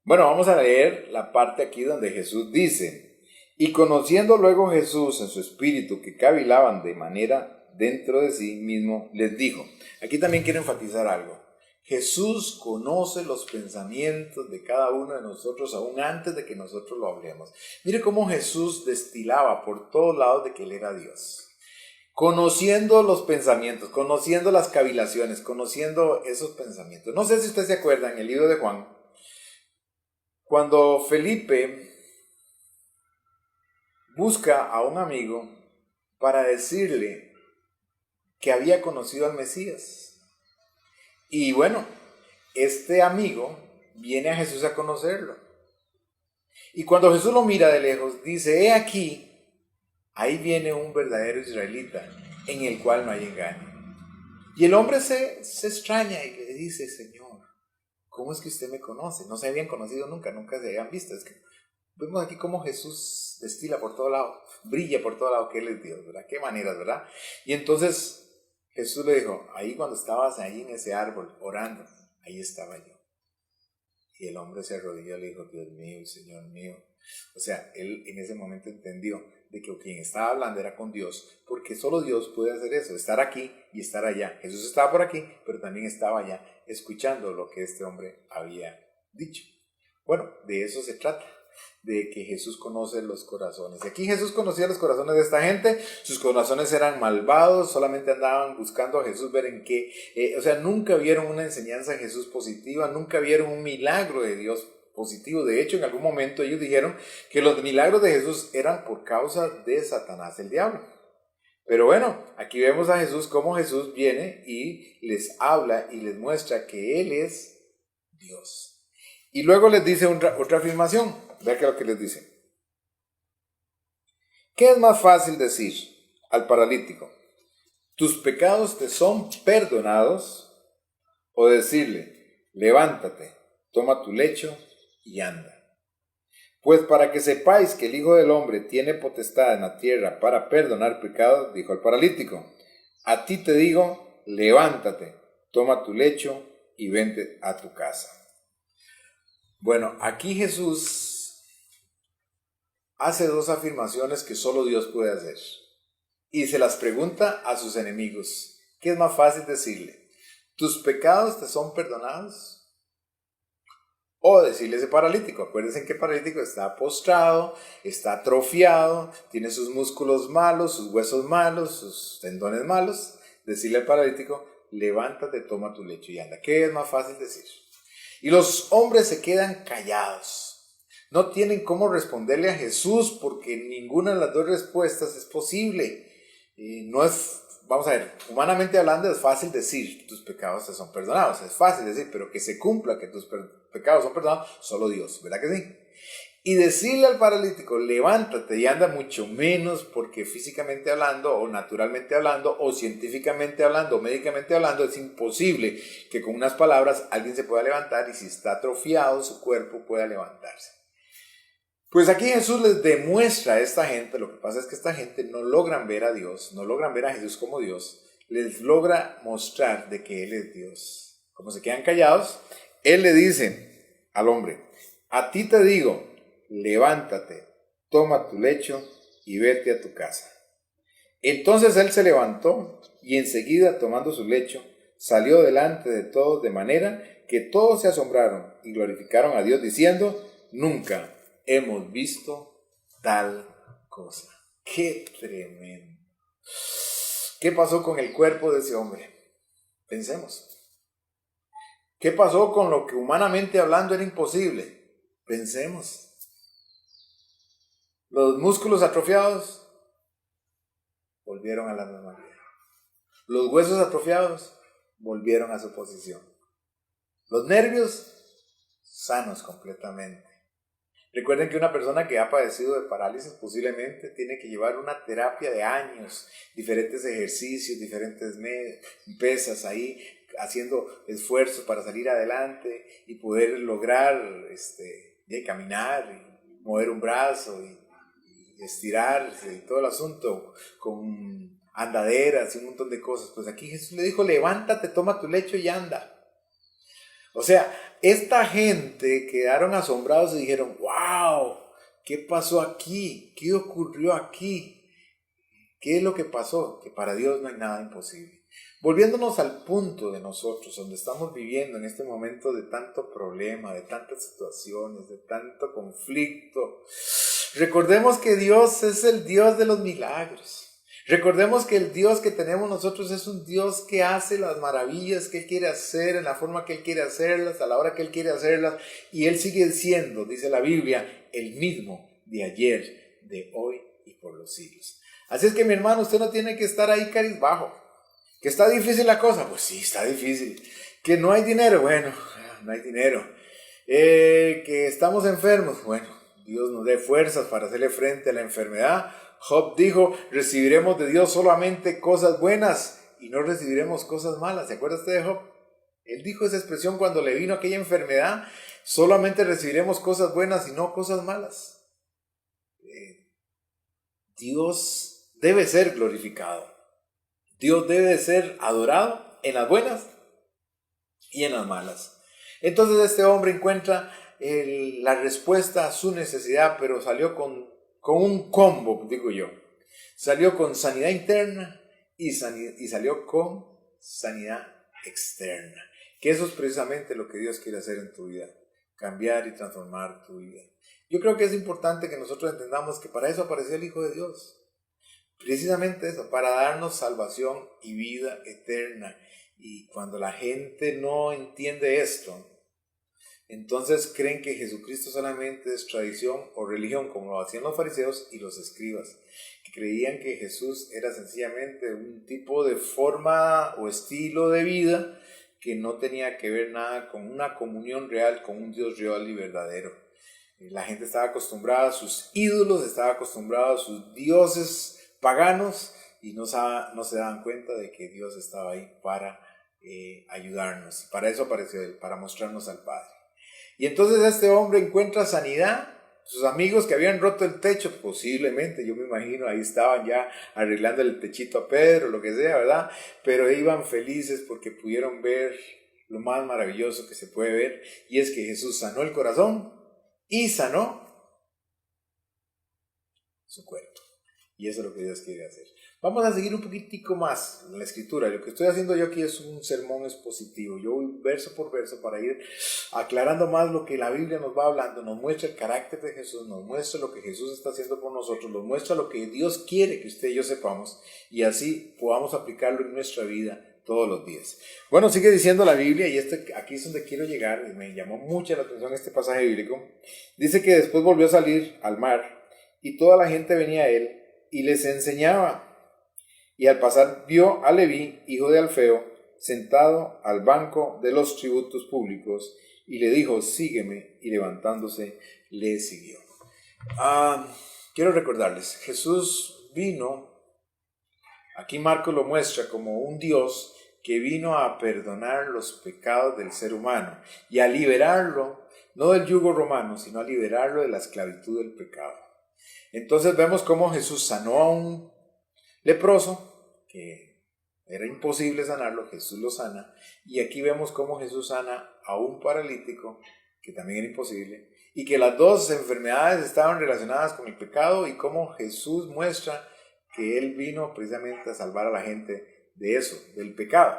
Bueno, vamos a leer la parte aquí donde Jesús dice: y conociendo luego Jesús en su espíritu que cavilaban de manera dentro de sí mismo, les dijo. Aquí también quiero enfatizar algo. Jesús conoce los pensamientos de cada uno de nosotros aún antes de que nosotros lo hablemos. Mire cómo Jesús destilaba por todos lados de que Él era Dios. Conociendo los pensamientos, conociendo las cavilaciones, conociendo esos pensamientos. No sé si usted se acuerda en el libro de Juan, cuando Felipe busca a un amigo para decirle que había conocido al Mesías. Y bueno, este amigo viene a Jesús a conocerlo. Y cuando Jesús lo mira de lejos, dice, he aquí, ahí viene un verdadero israelita, en el cual no hay engaño. Y el hombre se extraña y le dice, Señor, ¿cómo es que usted me conoce? No se habían conocido nunca, nunca se habían visto. Es que vemos aquí cómo Jesús destila por todo lado, brilla por todo lado que Él es Dios, ¿verdad? Qué maneras, ¿verdad? Y entonces Jesús le dijo, ahí cuando estabas ahí en ese árbol orando, ahí estaba yo. Y el hombre se arrodilló y le dijo, Dios mío, Señor mío. O sea, él en ese momento entendió de que quien estaba hablando era con Dios, porque solo Dios puede hacer eso, estar aquí y estar allá. Jesús estaba por aquí, pero también estaba allá, escuchando lo que este hombre había dicho. Bueno, de eso se trata, de que Jesús conoce los corazones. Aquí Jesús conocía los corazones de esta gente, sus corazones eran malvados, solamente andaban buscando a Jesús ver en qué, nunca vieron una enseñanza de Jesús positiva, nunca vieron un milagro de Dios positivo. De hecho, en algún momento ellos dijeron que los milagros de Jesús eran por causa de Satanás, el diablo. Pero bueno, aquí vemos a Jesús, cómo Jesús viene y les habla y les muestra que Él es Dios. Y luego les dice otra afirmación. Vea que lo que les dice. ¿Qué es más fácil decir al paralítico? ¿Tus pecados te son perdonados? O decirle, levántate, toma tu lecho y anda. Pues para que sepáis que el Hijo del Hombre tiene potestad en la tierra para perdonar pecados, dijo al paralítico, a ti te digo, levántate, toma tu lecho y vente a tu casa. Bueno, aquí Jesús hace dos afirmaciones que solo Dios puede hacer. Y se las pregunta a sus enemigos. ¿Qué es más fácil decirle? ¿Tus pecados te son perdonados? O decirle a ese paralítico. Acuérdense que el paralítico está postrado, está atrofiado, tiene sus músculos malos, sus huesos malos, sus tendones malos. Decirle al paralítico, levántate, toma tu lecho y anda. ¿Qué es más fácil decir? Y los hombres se quedan callados. No tienen cómo responderle a Jesús porque ninguna de las dos respuestas es posible. No es, vamos a ver, humanamente hablando es fácil decir, tus pecados te son perdonados. Es fácil decir, pero que se cumpla que tus pecados son perdonados, solo Dios, ¿verdad que sí? Y decirle al paralítico, levántate y anda, mucho menos, porque físicamente hablando, o naturalmente hablando, o científicamente hablando, o médicamente hablando, es imposible que con unas palabras alguien se pueda levantar y si está atrofiado su cuerpo pueda levantarse. Pues aquí Jesús les demuestra a esta gente, lo que pasa es que esta gente no logran ver a Dios, no logran ver a Jesús como Dios, les logra mostrar de que Él es Dios. Como se quedan callados, Él le dice al hombre, a ti te digo, levántate, toma tu lecho y vete a tu casa. Entonces él se levantó y enseguida tomando su lecho, salió delante de todos de manera que todos se asombraron y glorificaron a Dios diciendo, nunca hemos visto tal cosa. ¡Qué tremendo! ¿Qué pasó con el cuerpo de ese hombre? Pensemos. ¿Qué pasó con lo que humanamente hablando era imposible? Pensemos. Los músculos atrofiados volvieron a la normalidad. Los huesos atrofiados volvieron a su posición. Los nervios sanos completamente. Recuerden que una persona que ha padecido de parálisis posiblemente tiene que llevar una terapia de años, diferentes ejercicios, diferentes pesas ahí, haciendo esfuerzos para salir adelante y poder lograr caminar, y mover un brazo y estirarse y todo el asunto con andaderas y un montón de cosas. Pues aquí Jesús le dijo, levántate, toma tu lecho y anda. O sea, esta gente quedaron asombrados y dijeron, wow, ¿qué pasó aquí? ¿Qué ocurrió aquí? ¿Qué es lo que pasó? Que para Dios no hay nada imposible. Volviéndonos al punto de nosotros, donde estamos viviendo en este momento de tanto problema, de tantas situaciones, de tanto conflicto, recordemos que Dios es el Dios de los milagros. Recordemos que el Dios que tenemos nosotros es un Dios que hace las maravillas que Él quiere hacer, en la forma que Él quiere hacerlas, a la hora que Él quiere hacerlas, y Él sigue siendo, dice la Biblia, el mismo de ayer, de hoy y por los siglos. Así es que, mi hermano, usted no tiene que estar ahí cabizbajo. ¿Que está difícil la cosa? Pues sí, está difícil. ¿Que no hay dinero? Bueno, no hay dinero. ¿Que estamos enfermos? Bueno, Dios nos dé fuerzas para hacerle frente a la enfermedad. Job dijo, recibiremos de Dios solamente cosas buenas y no recibiremos cosas malas. ¿Se acuerda usted de Job? Él dijo esa expresión cuando le vino aquella enfermedad, solamente recibiremos cosas buenas y no cosas malas. Dios debe ser glorificado. Dios debe ser adorado en las buenas y en las malas. Entonces este hombre encuentra la respuesta a su necesidad, pero salió con un combo, digo yo. Salió con sanidad interna y salió con sanidad externa. Que eso es precisamente lo que Dios quiere hacer en tu vida. Cambiar y transformar tu vida. Yo creo que es importante que nosotros entendamos que para eso apareció el Hijo de Dios. Precisamente eso, para darnos salvación y vida eterna. Y cuando la gente no entiende esto, entonces creen que Jesucristo solamente es tradición o religión, como lo hacían los fariseos y los escribas, que creían que Jesús era sencillamente un tipo de forma o estilo de vida que no tenía que ver nada con una comunión real, con un Dios real y verdadero. La gente estaba acostumbrada a sus ídolos, estaba acostumbrada a sus dioses paganos y no se daban cuenta de que Dios estaba ahí para ayudarnos. Para eso apareció Él, para mostrarnos al Padre. Y entonces este hombre encuentra sanidad. Sus amigos que habían roto el techo, posiblemente, yo me imagino, ahí estaban ya arreglando el techito a Pedro, lo que sea, ¿verdad? Pero iban felices porque pudieron ver lo más maravilloso que se puede ver, y es que Jesús sanó el corazón y sanó su cuerpo. Y eso es lo que Dios quiere hacer. Vamos a seguir un poquitico más en la escritura. Lo que estoy haciendo yo aquí es un sermón expositivo. Yo voy verso por verso para ir aclarando más lo que la Biblia nos va hablando. Nos muestra el carácter de Jesús, nos muestra lo que Jesús está haciendo por nosotros, nos muestra lo que Dios quiere que usted y yo sepamos, y así podamos aplicarlo en nuestra vida todos los días. Bueno, sigue diciendo la Biblia, y aquí es donde quiero llegar, y me llamó mucho la atención este pasaje bíblico. Dice que después volvió a salir al mar, y toda la gente venía a él, y les enseñaba. Y al pasar vio a Leví, hijo de Alfeo, sentado al banco de los tributos públicos, y le dijo, sígueme, y levantándose, le siguió. Quiero recordarles, Jesús vino, aquí Marcos lo muestra como un Dios que vino a perdonar los pecados del ser humano, y a liberarlo, no del yugo romano, sino a liberarlo de la esclavitud del pecado. Entonces vemos cómo Jesús sanó a un leproso, que era imposible sanarlo, Jesús lo sana. Y aquí vemos cómo Jesús sana a un paralítico, que también era imposible, y que las dos enfermedades estaban relacionadas con el pecado, y cómo Jesús muestra que Él vino precisamente a salvar a la gente de eso, del pecado.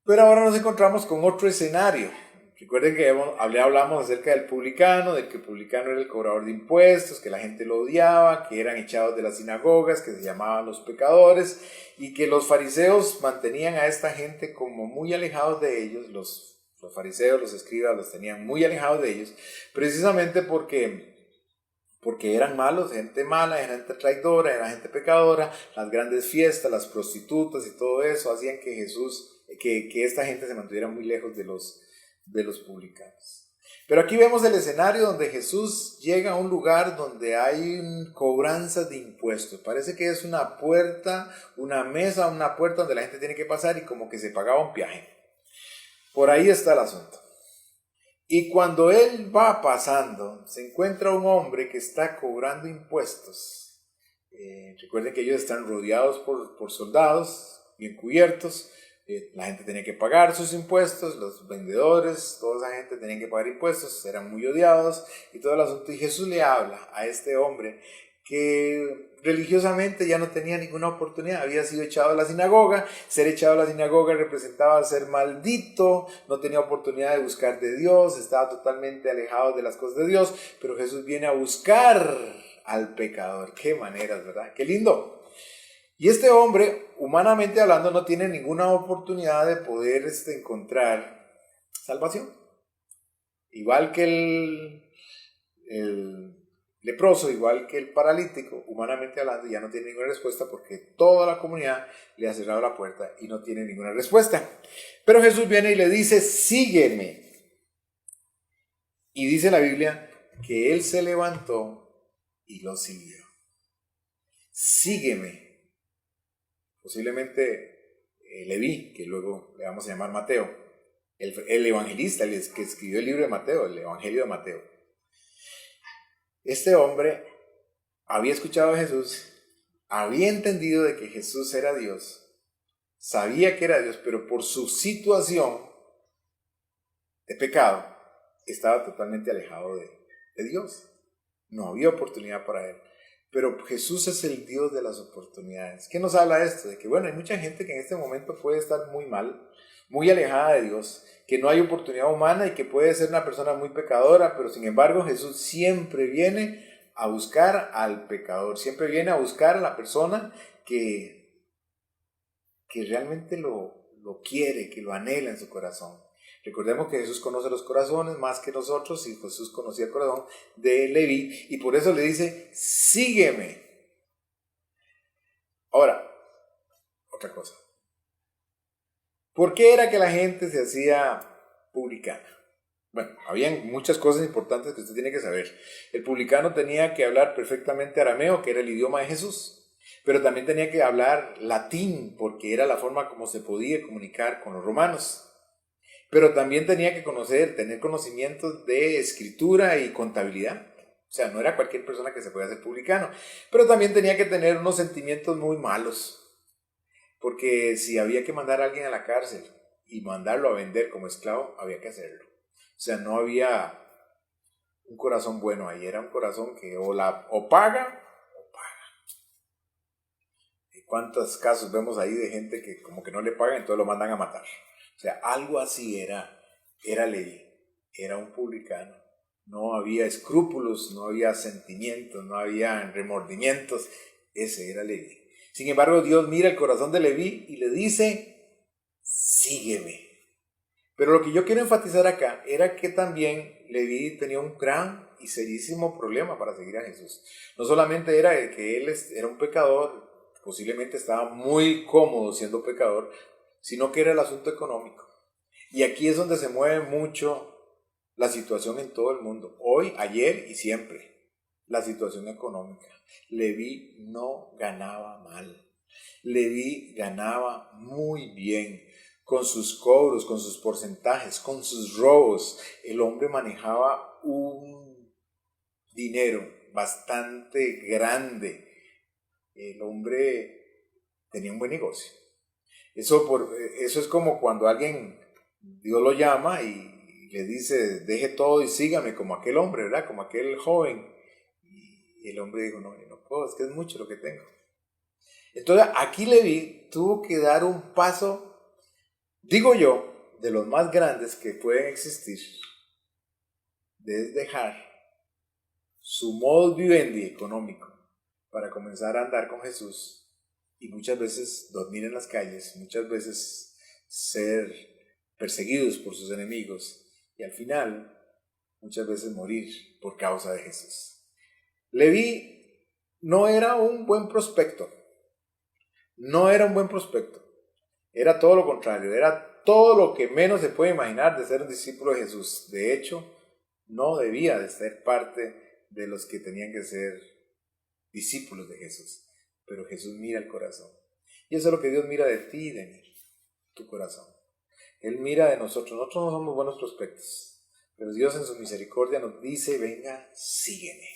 Pero ahora nos encontramos con otro escenario. Recuerden que hablamos acerca del publicano, del que el publicano era el cobrador de impuestos, que la gente lo odiaba, que eran echados de las sinagogas, que se llamaban los pecadores, y que los fariseos mantenían a esta gente como muy alejados de ellos. Los fariseos, los escribas, los tenían muy alejados de ellos, precisamente porque eran malos, gente mala, era gente traidora, era gente pecadora. Las grandes fiestas, las prostitutas y todo eso hacían que que esta gente se mantuviera muy lejos de los publicanos. Pero aquí vemos el escenario donde Jesús llega a un lugar donde hay cobranzas de impuestos. Parece que es una puerta, una mesa, una puerta donde la gente tiene que pasar y como que se pagaba un peaje. Por ahí está el asunto. Y cuando él va pasando, se encuentra un hombre que está cobrando impuestos. Recuerden que ellos están rodeados por soldados, bien cubiertos. La gente tenía que pagar sus impuestos, los vendedores, toda esa gente tenía que pagar impuestos, eran muy odiados y todo el asunto. Y Jesús le habla a este hombre que religiosamente ya no tenía ninguna oportunidad, había sido echado de la sinagoga. Ser echado de la sinagoga representaba ser maldito, no tenía oportunidad de buscar de Dios, estaba totalmente alejado de las cosas de Dios, pero Jesús viene a buscar al pecador. Qué maneras, ¿verdad? Qué lindo. Y este hombre, humanamente hablando, no tiene ninguna oportunidad de poder encontrar salvación. Igual que leproso, igual que el paralítico, humanamente hablando, ya no tiene ninguna respuesta porque toda la comunidad le ha cerrado la puerta y no tiene ninguna respuesta. Pero Jesús viene y le dice, sígueme. Y dice la Biblia que él se levantó y lo siguió. Sígueme. Posiblemente Leví, que luego le vamos a llamar Mateo, el evangelista, el que escribió el libro de Mateo, el Evangelio de Mateo. Este hombre había escuchado a Jesús, había entendido de que Jesús era Dios, sabía que era Dios, pero por su situación de pecado estaba totalmente alejado de Dios. No había oportunidad para él. Pero Jesús es el Dios de las oportunidades. ¿Qué nos habla esto? De que, bueno, hay mucha gente que en este momento puede estar muy mal, muy alejada de Dios, que no hay oportunidad humana y que puede ser una persona muy pecadora, pero sin embargo Jesús siempre viene a buscar al pecador, siempre viene a buscar a la persona que realmente lo quiere, que lo anhela en su corazón. Recordemos que Jesús conoce los corazones más que nosotros y Jesús conocía el corazón de Leví y por eso le dice, sígueme. Ahora, otra cosa. ¿Por qué era que la gente se hacía publicana? Bueno, habían muchas cosas importantes que usted tiene que saber. El publicano tenía que hablar perfectamente arameo, que era el idioma de Jesús, pero también tenía que hablar latín, porque era la forma como se podía comunicar con los romanos. Pero también tenía que tener conocimientos de escritura y contabilidad. O sea, no era cualquier persona que se podía hacer publicano. Pero también tenía que tener unos sentimientos muy malos. Porque si había que mandar a alguien a la cárcel y mandarlo a vender como esclavo, había que hacerlo. O sea, no había un corazón bueno ahí. Era un corazón que o paga o paga. ¿Y cuántos casos vemos ahí de gente que como que no le pagan, entonces lo mandan a matar? O sea, algo así era Leví, era un publicano. No había escrúpulos, no había sentimientos, no había remordimientos. Ese era Leví. Sin embargo, Dios mira el corazón de Leví y le dice, sígueme. Pero lo que yo quiero enfatizar acá era que también Leví tenía un gran y serísimo problema para seguir a Jesús. No solamente era el que él era un pecador, posiblemente estaba muy cómodo siendo pecador, sino que era el asunto económico. Y aquí es donde se mueve mucho la situación en todo el mundo. Hoy, ayer y siempre. La situación económica. Leví no ganaba mal. Leví ganaba muy bien. Con sus cobros, con sus porcentajes, con sus robos. El hombre manejaba un dinero bastante grande. El hombre tenía un buen negocio. Eso es como cuando Dios lo llama y le dice, deje todo y sígame, como aquel hombre, ¿verdad? Como aquel joven. Y el hombre dijo, no, yo no puedo, es que es mucho lo que tengo. Entonces aquí Leví tuvo que dar un paso, digo yo, de los más grandes que pueden existir, de dejar su modus vivendi económico para comenzar a andar con Jesús. Y muchas veces dormir en las calles, muchas veces ser perseguidos por sus enemigos y al final muchas veces morir por causa de Jesús. Leví no era un buen prospecto, era todo lo contrario, era todo lo que menos se puede imaginar de ser un discípulo de Jesús. De hecho, no debía de ser parte de los que tenían que ser discípulos de Jesús. Pero Jesús mira el corazón. Y eso es lo que Dios mira de ti y de mí, tu corazón. Él mira de nosotros. Nosotros no somos buenos prospectos, pero Dios en su misericordia nos dice, venga, sígueme.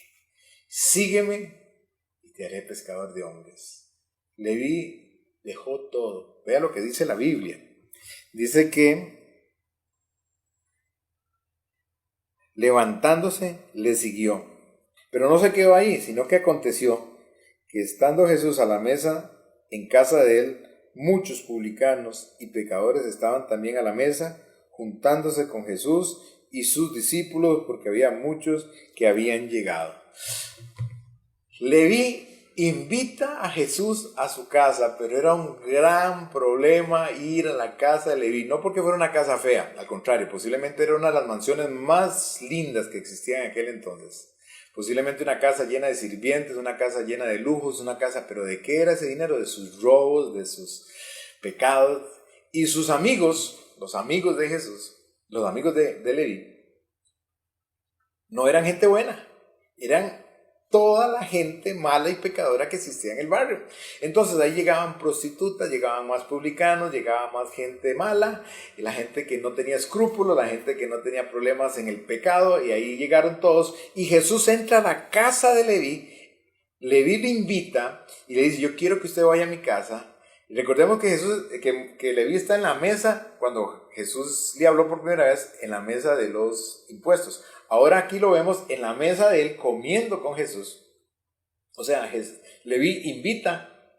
Sígueme y te haré pescador de hombres. Leví dejó todo. Vea lo que dice la Biblia. Dice que levantándose le siguió. Pero no se quedó ahí, sino que aconteció que estando Jesús a la mesa en casa de él, muchos publicanos y pecadores estaban también a la mesa, juntándose con Jesús y sus discípulos, porque había muchos que habían llegado. Leví invita a Jesús a su casa, pero era un gran problema ir a la casa de Leví, no porque fuera una casa fea, al contrario, posiblemente era una de las mansiones más lindas que existían en aquel entonces. Posiblemente una casa llena de sirvientes, una casa llena de lujos, una casa, pero ¿de qué era ese dinero? De sus robos, de sus pecados. Y sus amigos, los amigos de Jesús, los amigos de Leví, no eran gente buena, eran toda la gente mala y pecadora que existía en el barrio. Entonces ahí llegaban prostitutas, llegaban más publicanos, llegaba más gente mala, y la gente que no tenía escrúpulos, la gente que no tenía problemas en el pecado, y ahí llegaron todos. Y Jesús entra a la casa de Leví, Leví le invita y le dice: yo quiero que usted vaya a mi casa. Y recordemos que Leví está en la mesa, cuando Jesús le habló por primera vez, en la mesa de los impuestos. Ahora aquí lo vemos en la mesa de él comiendo con Jesús. O sea, Leví invita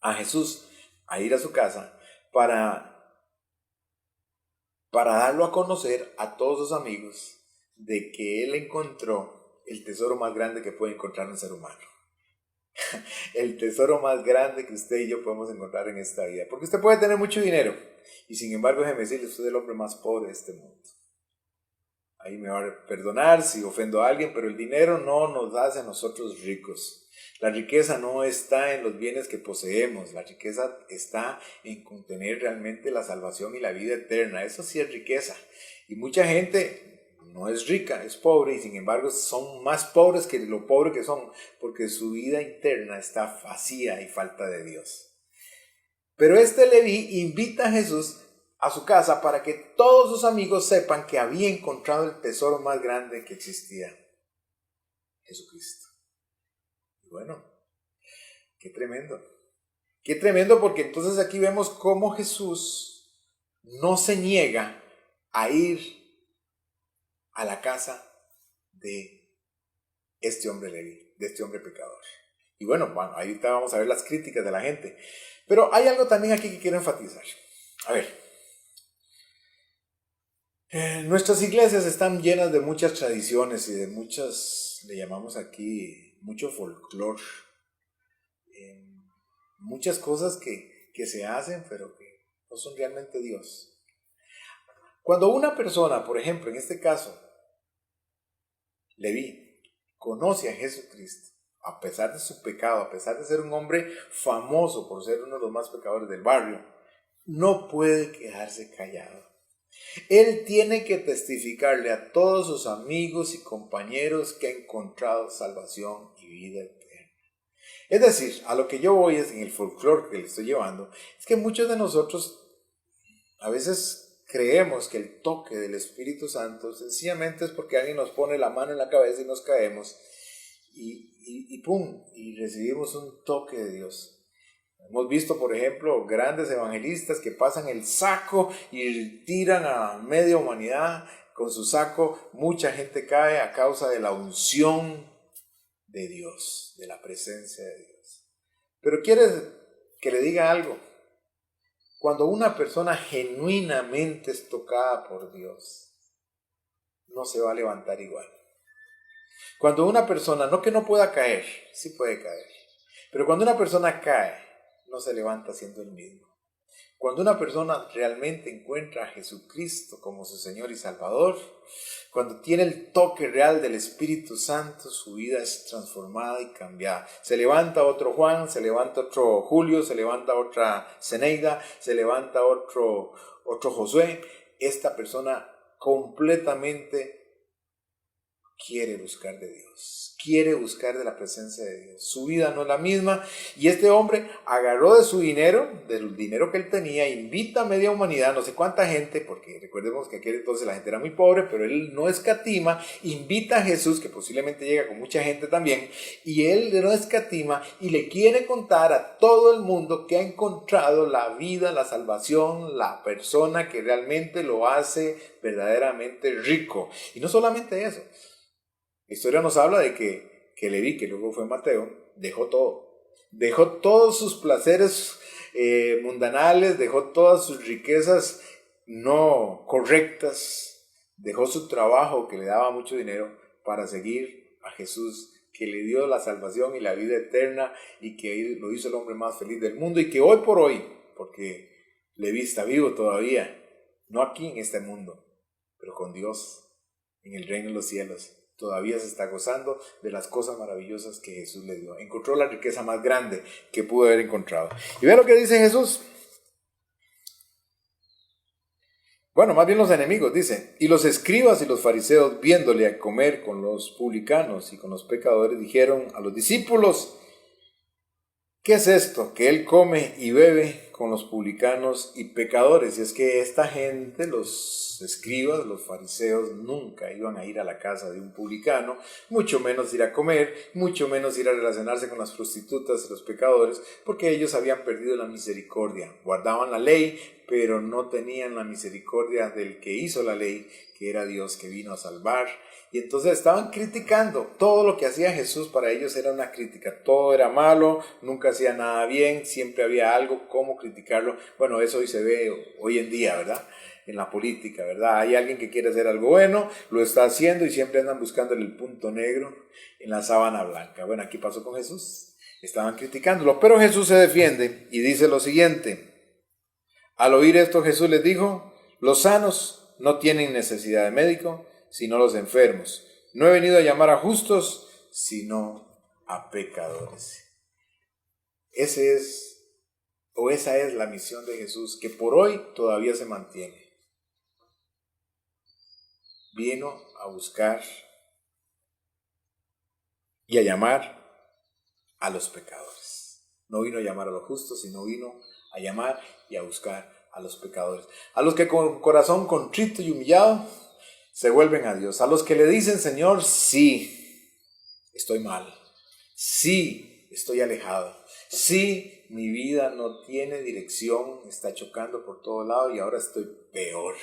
a Jesús a ir a su casa para darlo a conocer a todos sus amigos de que él encontró el tesoro más grande que puede encontrar un ser humano. El tesoro más grande que usted y yo podemos encontrar en esta vida. Porque usted puede tener mucho dinero y sin embargo, déjeme decirle, usted es el hombre más pobre de este mundo. Ahí me va a perdonar si ofendo a alguien, pero el dinero no nos hace a nosotros ricos. La riqueza no está en los bienes que poseemos, la riqueza está en contener realmente la salvación y la vida eterna. Eso sí es riqueza. Y mucha gente no es rica, es pobre, y sin embargo son más pobres que lo pobre que son, porque su vida interna está vacía y falta de Dios. Pero este Leví invita a Jesús a su casa para que todos sus amigos sepan que había encontrado el tesoro más grande que existía, Jesucristo. Y bueno, qué tremendo. Qué tremendo, porque entonces aquí vemos cómo Jesús no se niega a ir a la casa de este hombre Leví, de este hombre pecador. Y bueno, ahorita vamos a ver las críticas de la gente. Pero hay algo también aquí que quiero enfatizar. A ver. Nuestras iglesias están llenas de muchas tradiciones y de muchas, le llamamos aquí, mucho folclore. Muchas cosas que se hacen, pero que no son realmente Dios. Cuando una persona, por ejemplo, en este caso, Leví, conoce a Jesucristo, a pesar de su pecado, a pesar de ser un hombre famoso por ser uno de los más pecadores del barrio, no puede quedarse callado. Él tiene que testificarle a todos sus amigos y compañeros que ha encontrado salvación y vida eterna. Es decir, a lo que yo voy es en el folclore que le estoy llevando, es que muchos de nosotros a veces creemos que el toque del Espíritu Santo sencillamente es porque alguien nos pone la mano en la cabeza y nos caemos y ¡pum! Y recibimos un toque de Dios. Hemos visto, por ejemplo, grandes evangelistas que pasan el saco y tiran a media humanidad con su saco. Mucha gente cae a causa de la unción de Dios, de la presencia de Dios. Pero quiero que le diga algo. Cuando una persona genuinamente es tocada por Dios, no se va a levantar igual. Cuando una persona, no que no pueda caer, sí puede caer, pero cuando una persona cae, no se levanta siendo el mismo. Cuando una persona realmente encuentra a Jesucristo como su Señor y Salvador, cuando tiene el toque real del Espíritu Santo, su vida es transformada y cambiada. Se levanta otro Juan, se levanta otro Julio, se levanta otra Zeneida, se levanta otro Josué. Esta persona completamente quiere buscar de Dios, quiere buscar de la presencia de Dios. Su vida no es la misma, y este hombre agarró de su dinero, del dinero que él tenía, invita a media humanidad, no sé cuánta gente, porque recordemos que aquel entonces la gente era muy pobre, pero él no escatima, invita a Jesús, que posiblemente llega con mucha gente también, y él no escatima y le quiere contar a todo el mundo que ha encontrado la vida, la salvación, la persona que realmente lo hace verdaderamente rico. Y no solamente eso. La historia nos habla de que Leví, que luego fue Mateo, dejó todo. Dejó todos sus placeres mundanales, dejó todas sus riquezas no correctas, dejó su trabajo que le daba mucho dinero para seguir a Jesús, que le dio la salvación y la vida eterna y que lo hizo el hombre más feliz del mundo, y que hoy por hoy, porque Leví está vivo todavía, no aquí en este mundo, pero con Dios en el reino de los cielos. todavía se está gozando de las cosas maravillosas que Jesús le dio. Encontró la riqueza más grande que pudo haber encontrado. Y ve lo que dice Jesús. Bueno, más bien los enemigos, dice. Y los escribas y los fariseos, viéndole a comer con los publicanos y con los pecadores, dijeron a los discípulos: ¿qué es esto? Que él come y bebe con los publicanos y pecadores. Y es que esta gente, los escribas, los fariseos, nunca iban a ir a la casa de un publicano, mucho menos ir a comer, mucho menos ir a relacionarse con las prostitutas y los pecadores, porque ellos habían perdido la misericordia. Guardaban la ley, pero no tenían la misericordia del que hizo la ley, que era Dios, que vino a salvar. Y entonces estaban criticando. Todo lo que hacía Jesús para ellos era una crítica. Todo era malo, nunca hacía nada bien, siempre había algo como criticarlo. Bueno, eso hoy se ve hoy en día, ¿verdad? En la política, ¿verdad? Hay alguien que quiere hacer algo bueno, lo está haciendo y siempre andan buscándole el punto negro en la sábana blanca. Bueno, aquí pasó con Jesús. Estaban criticándolo, pero Jesús se defiende y dice lo siguiente. Al oír esto, Jesús les dijo: los sanos no tienen necesidad de médico, sino los enfermos. No he venido a llamar a justos, sino a pecadores. Esa es la misión de Jesús, que por hoy todavía se mantiene. Vino a buscar y a llamar a los pecadores. No vino a llamar a los justos, sino vino a llamar y a buscar a los pecadores. A los que con corazón contrito y humillado se vuelven a Dios. A los que le dicen: Señor, sí, estoy mal. Sí, estoy alejado. Sí, mi vida no tiene dirección, está chocando por todo lado y ahora estoy peor.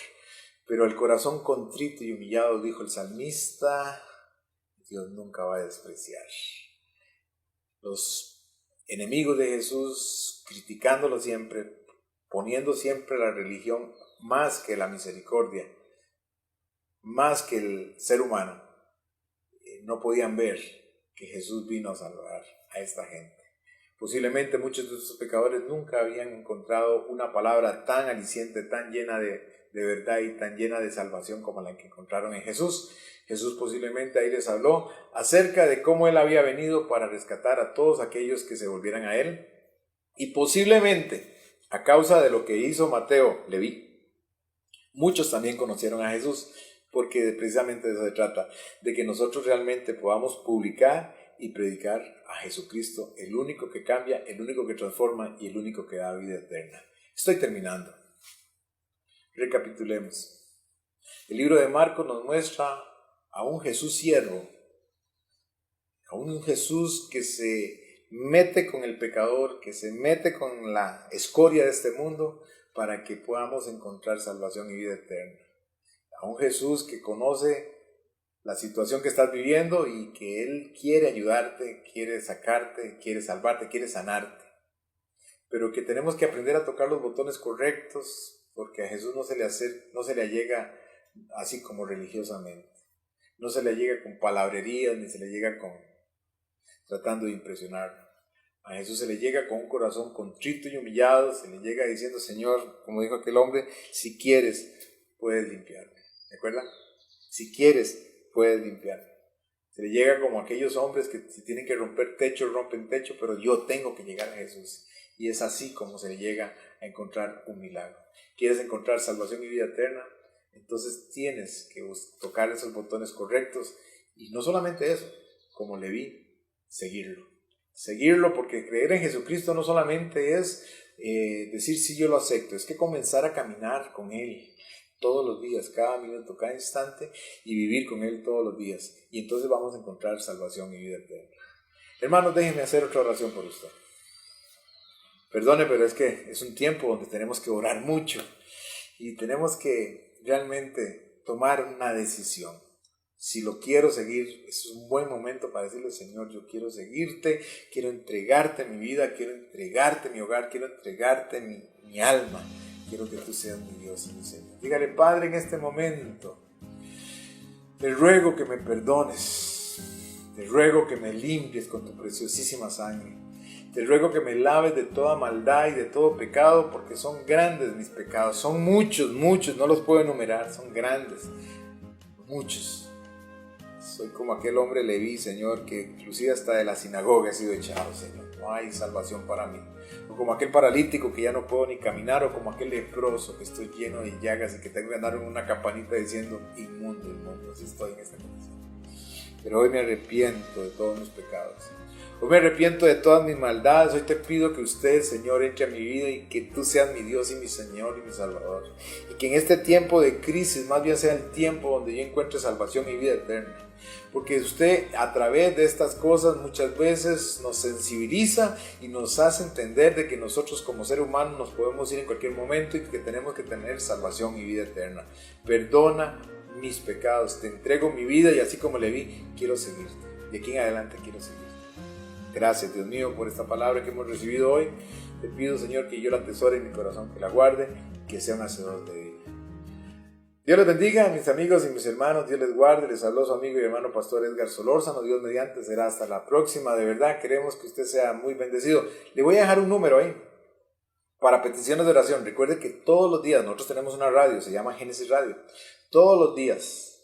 Pero el corazón contrito y humillado, dijo el salmista, Dios nunca va a despreciar. Los enemigos de Jesús, criticándolo siempre, poniendo siempre la religión más que la misericordia, más que el ser humano, no podían ver que Jesús vino a salvar a esta gente. Posiblemente muchos de estos pecadores nunca habían encontrado una palabra tan aliciente, tan llena de verdad y tan llena de salvación como la que encontraron en Jesús. Jesús posiblemente ahí les habló acerca de cómo Él había venido para rescatar a todos aquellos que se volvieran a Él. Y posiblemente, a causa de lo que hizo Mateo, Leví, muchos también conocieron a Jesús, porque precisamente de eso se trata, de que nosotros realmente podamos publicar y predicar a Jesucristo, el único que cambia, el único que transforma y el único que da vida eterna. Estoy terminando. Recapitulemos. El libro de Marcos nos muestra a un Jesús siervo, a un Jesús que se mete con el pecador, que se mete con la escoria de este mundo para que podamos encontrar salvación y vida eterna. A un Jesús que conoce la situación que estás viviendo y que Él quiere ayudarte, quiere sacarte, quiere salvarte, quiere sanarte. Pero que tenemos que aprender a tocar los botones correctos, porque a Jesús no se le allega así como religiosamente. No se le llega con palabrerías, ni se le llega con tratando de impresionarlo. A Jesús se le llega con un corazón contrito y humillado, se le llega diciendo: Señor, como dijo aquel hombre, si quieres, puedes limpiarme. ¿De acuerdo? Si quieres, puedes limpiarme. Se le llega como aquellos hombres que si tienen que romper techo, rompen techo, pero yo tengo que llegar a Jesús. Y es así como se le llega a encontrar un milagro. ¿Quieres encontrar salvación y vida eterna? Entonces tienes que tocar esos botones correctos. Y no solamente eso, como Leví, seguirlo. Seguirlo, porque creer en Jesucristo no solamente es decir sí, yo lo acepto. Es que comenzar a caminar con Él todos los días, cada minuto, cada instante, y vivir con Él todos los días. Y entonces vamos a encontrar salvación y vida eterna. Hermanos, déjenme hacer otra oración por usted. Perdone, pero es que es un tiempo donde tenemos que orar mucho y tenemos que realmente tomar una decisión. Si lo quiero seguir, es un buen momento para decirle: Señor, yo quiero seguirte, quiero entregarte mi vida, quiero entregarte mi hogar, quiero entregarte mi alma. Quiero que tú seas mi Dios y mi Señor. Dígale: Padre, en este momento te ruego que me perdones, te ruego que me limpies con tu preciosísima sangre. Te ruego que me laves de toda maldad y de todo pecado, porque son grandes mis pecados. Son muchos, muchos, no los puedo enumerar, son grandes, muchos. Soy como aquel hombre Leví, Señor, que inclusive hasta de la sinagoga he sido echado, Señor. No hay salvación para mí. O como aquel paralítico que ya no puedo ni caminar, o como aquel leproso que estoy lleno de llagas y que tengo que andar en una campanita diciendo, inmundo, inmundo, así estoy en esta condición. Pero hoy me arrepiento de todos mis pecados. Hoy me arrepiento de todas mis maldades. Hoy te pido que usted, Señor, entre a mi vida y que tú seas mi Dios y mi Señor y mi Salvador. Y que en este tiempo de crisis más bien sea el tiempo donde yo encuentre salvación y vida eterna. Porque usted a través de estas cosas muchas veces nos sensibiliza y nos hace entender de que nosotros como seres humanos nos podemos ir en cualquier momento y que tenemos que tener salvación y vida eterna. Perdona mis pecados, te entrego mi vida y así como le vi, quiero seguirte. De aquí en adelante quiero seguirte. Gracias, Dios mío, por esta palabra que hemos recibido hoy. Te pido, Señor, que yo la atesore en mi corazón, que la guarde, que sea un hacedor de vida. Dios les bendiga, mis amigos y mis hermanos. Dios les guarde. Les habló su amigo y hermano pastor Edgar Solórzano. Dios mediante será hasta la próxima. De verdad, queremos que usted sea muy bendecido. Le voy a dejar un número ahí para peticiones de oración. Recuerde que todos los días nosotros tenemos una radio, se llama Génesis Radio. Todos los días,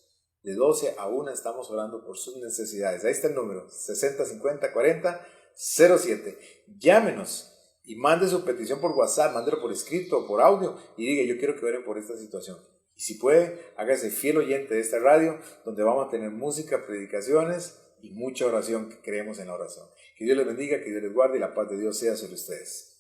de 12 a 1, estamos orando por sus necesidades. Ahí está el número, 60504007. Llámenos y mande su petición por WhatsApp, mándelo por escrito o por audio y diga, yo quiero que oren por esta situación. Y si puede, hágase fiel oyente de esta radio, donde vamos a tener música, predicaciones y mucha oración, que creemos en la oración. Que Dios les bendiga, que Dios les guarde y la paz de Dios sea sobre ustedes.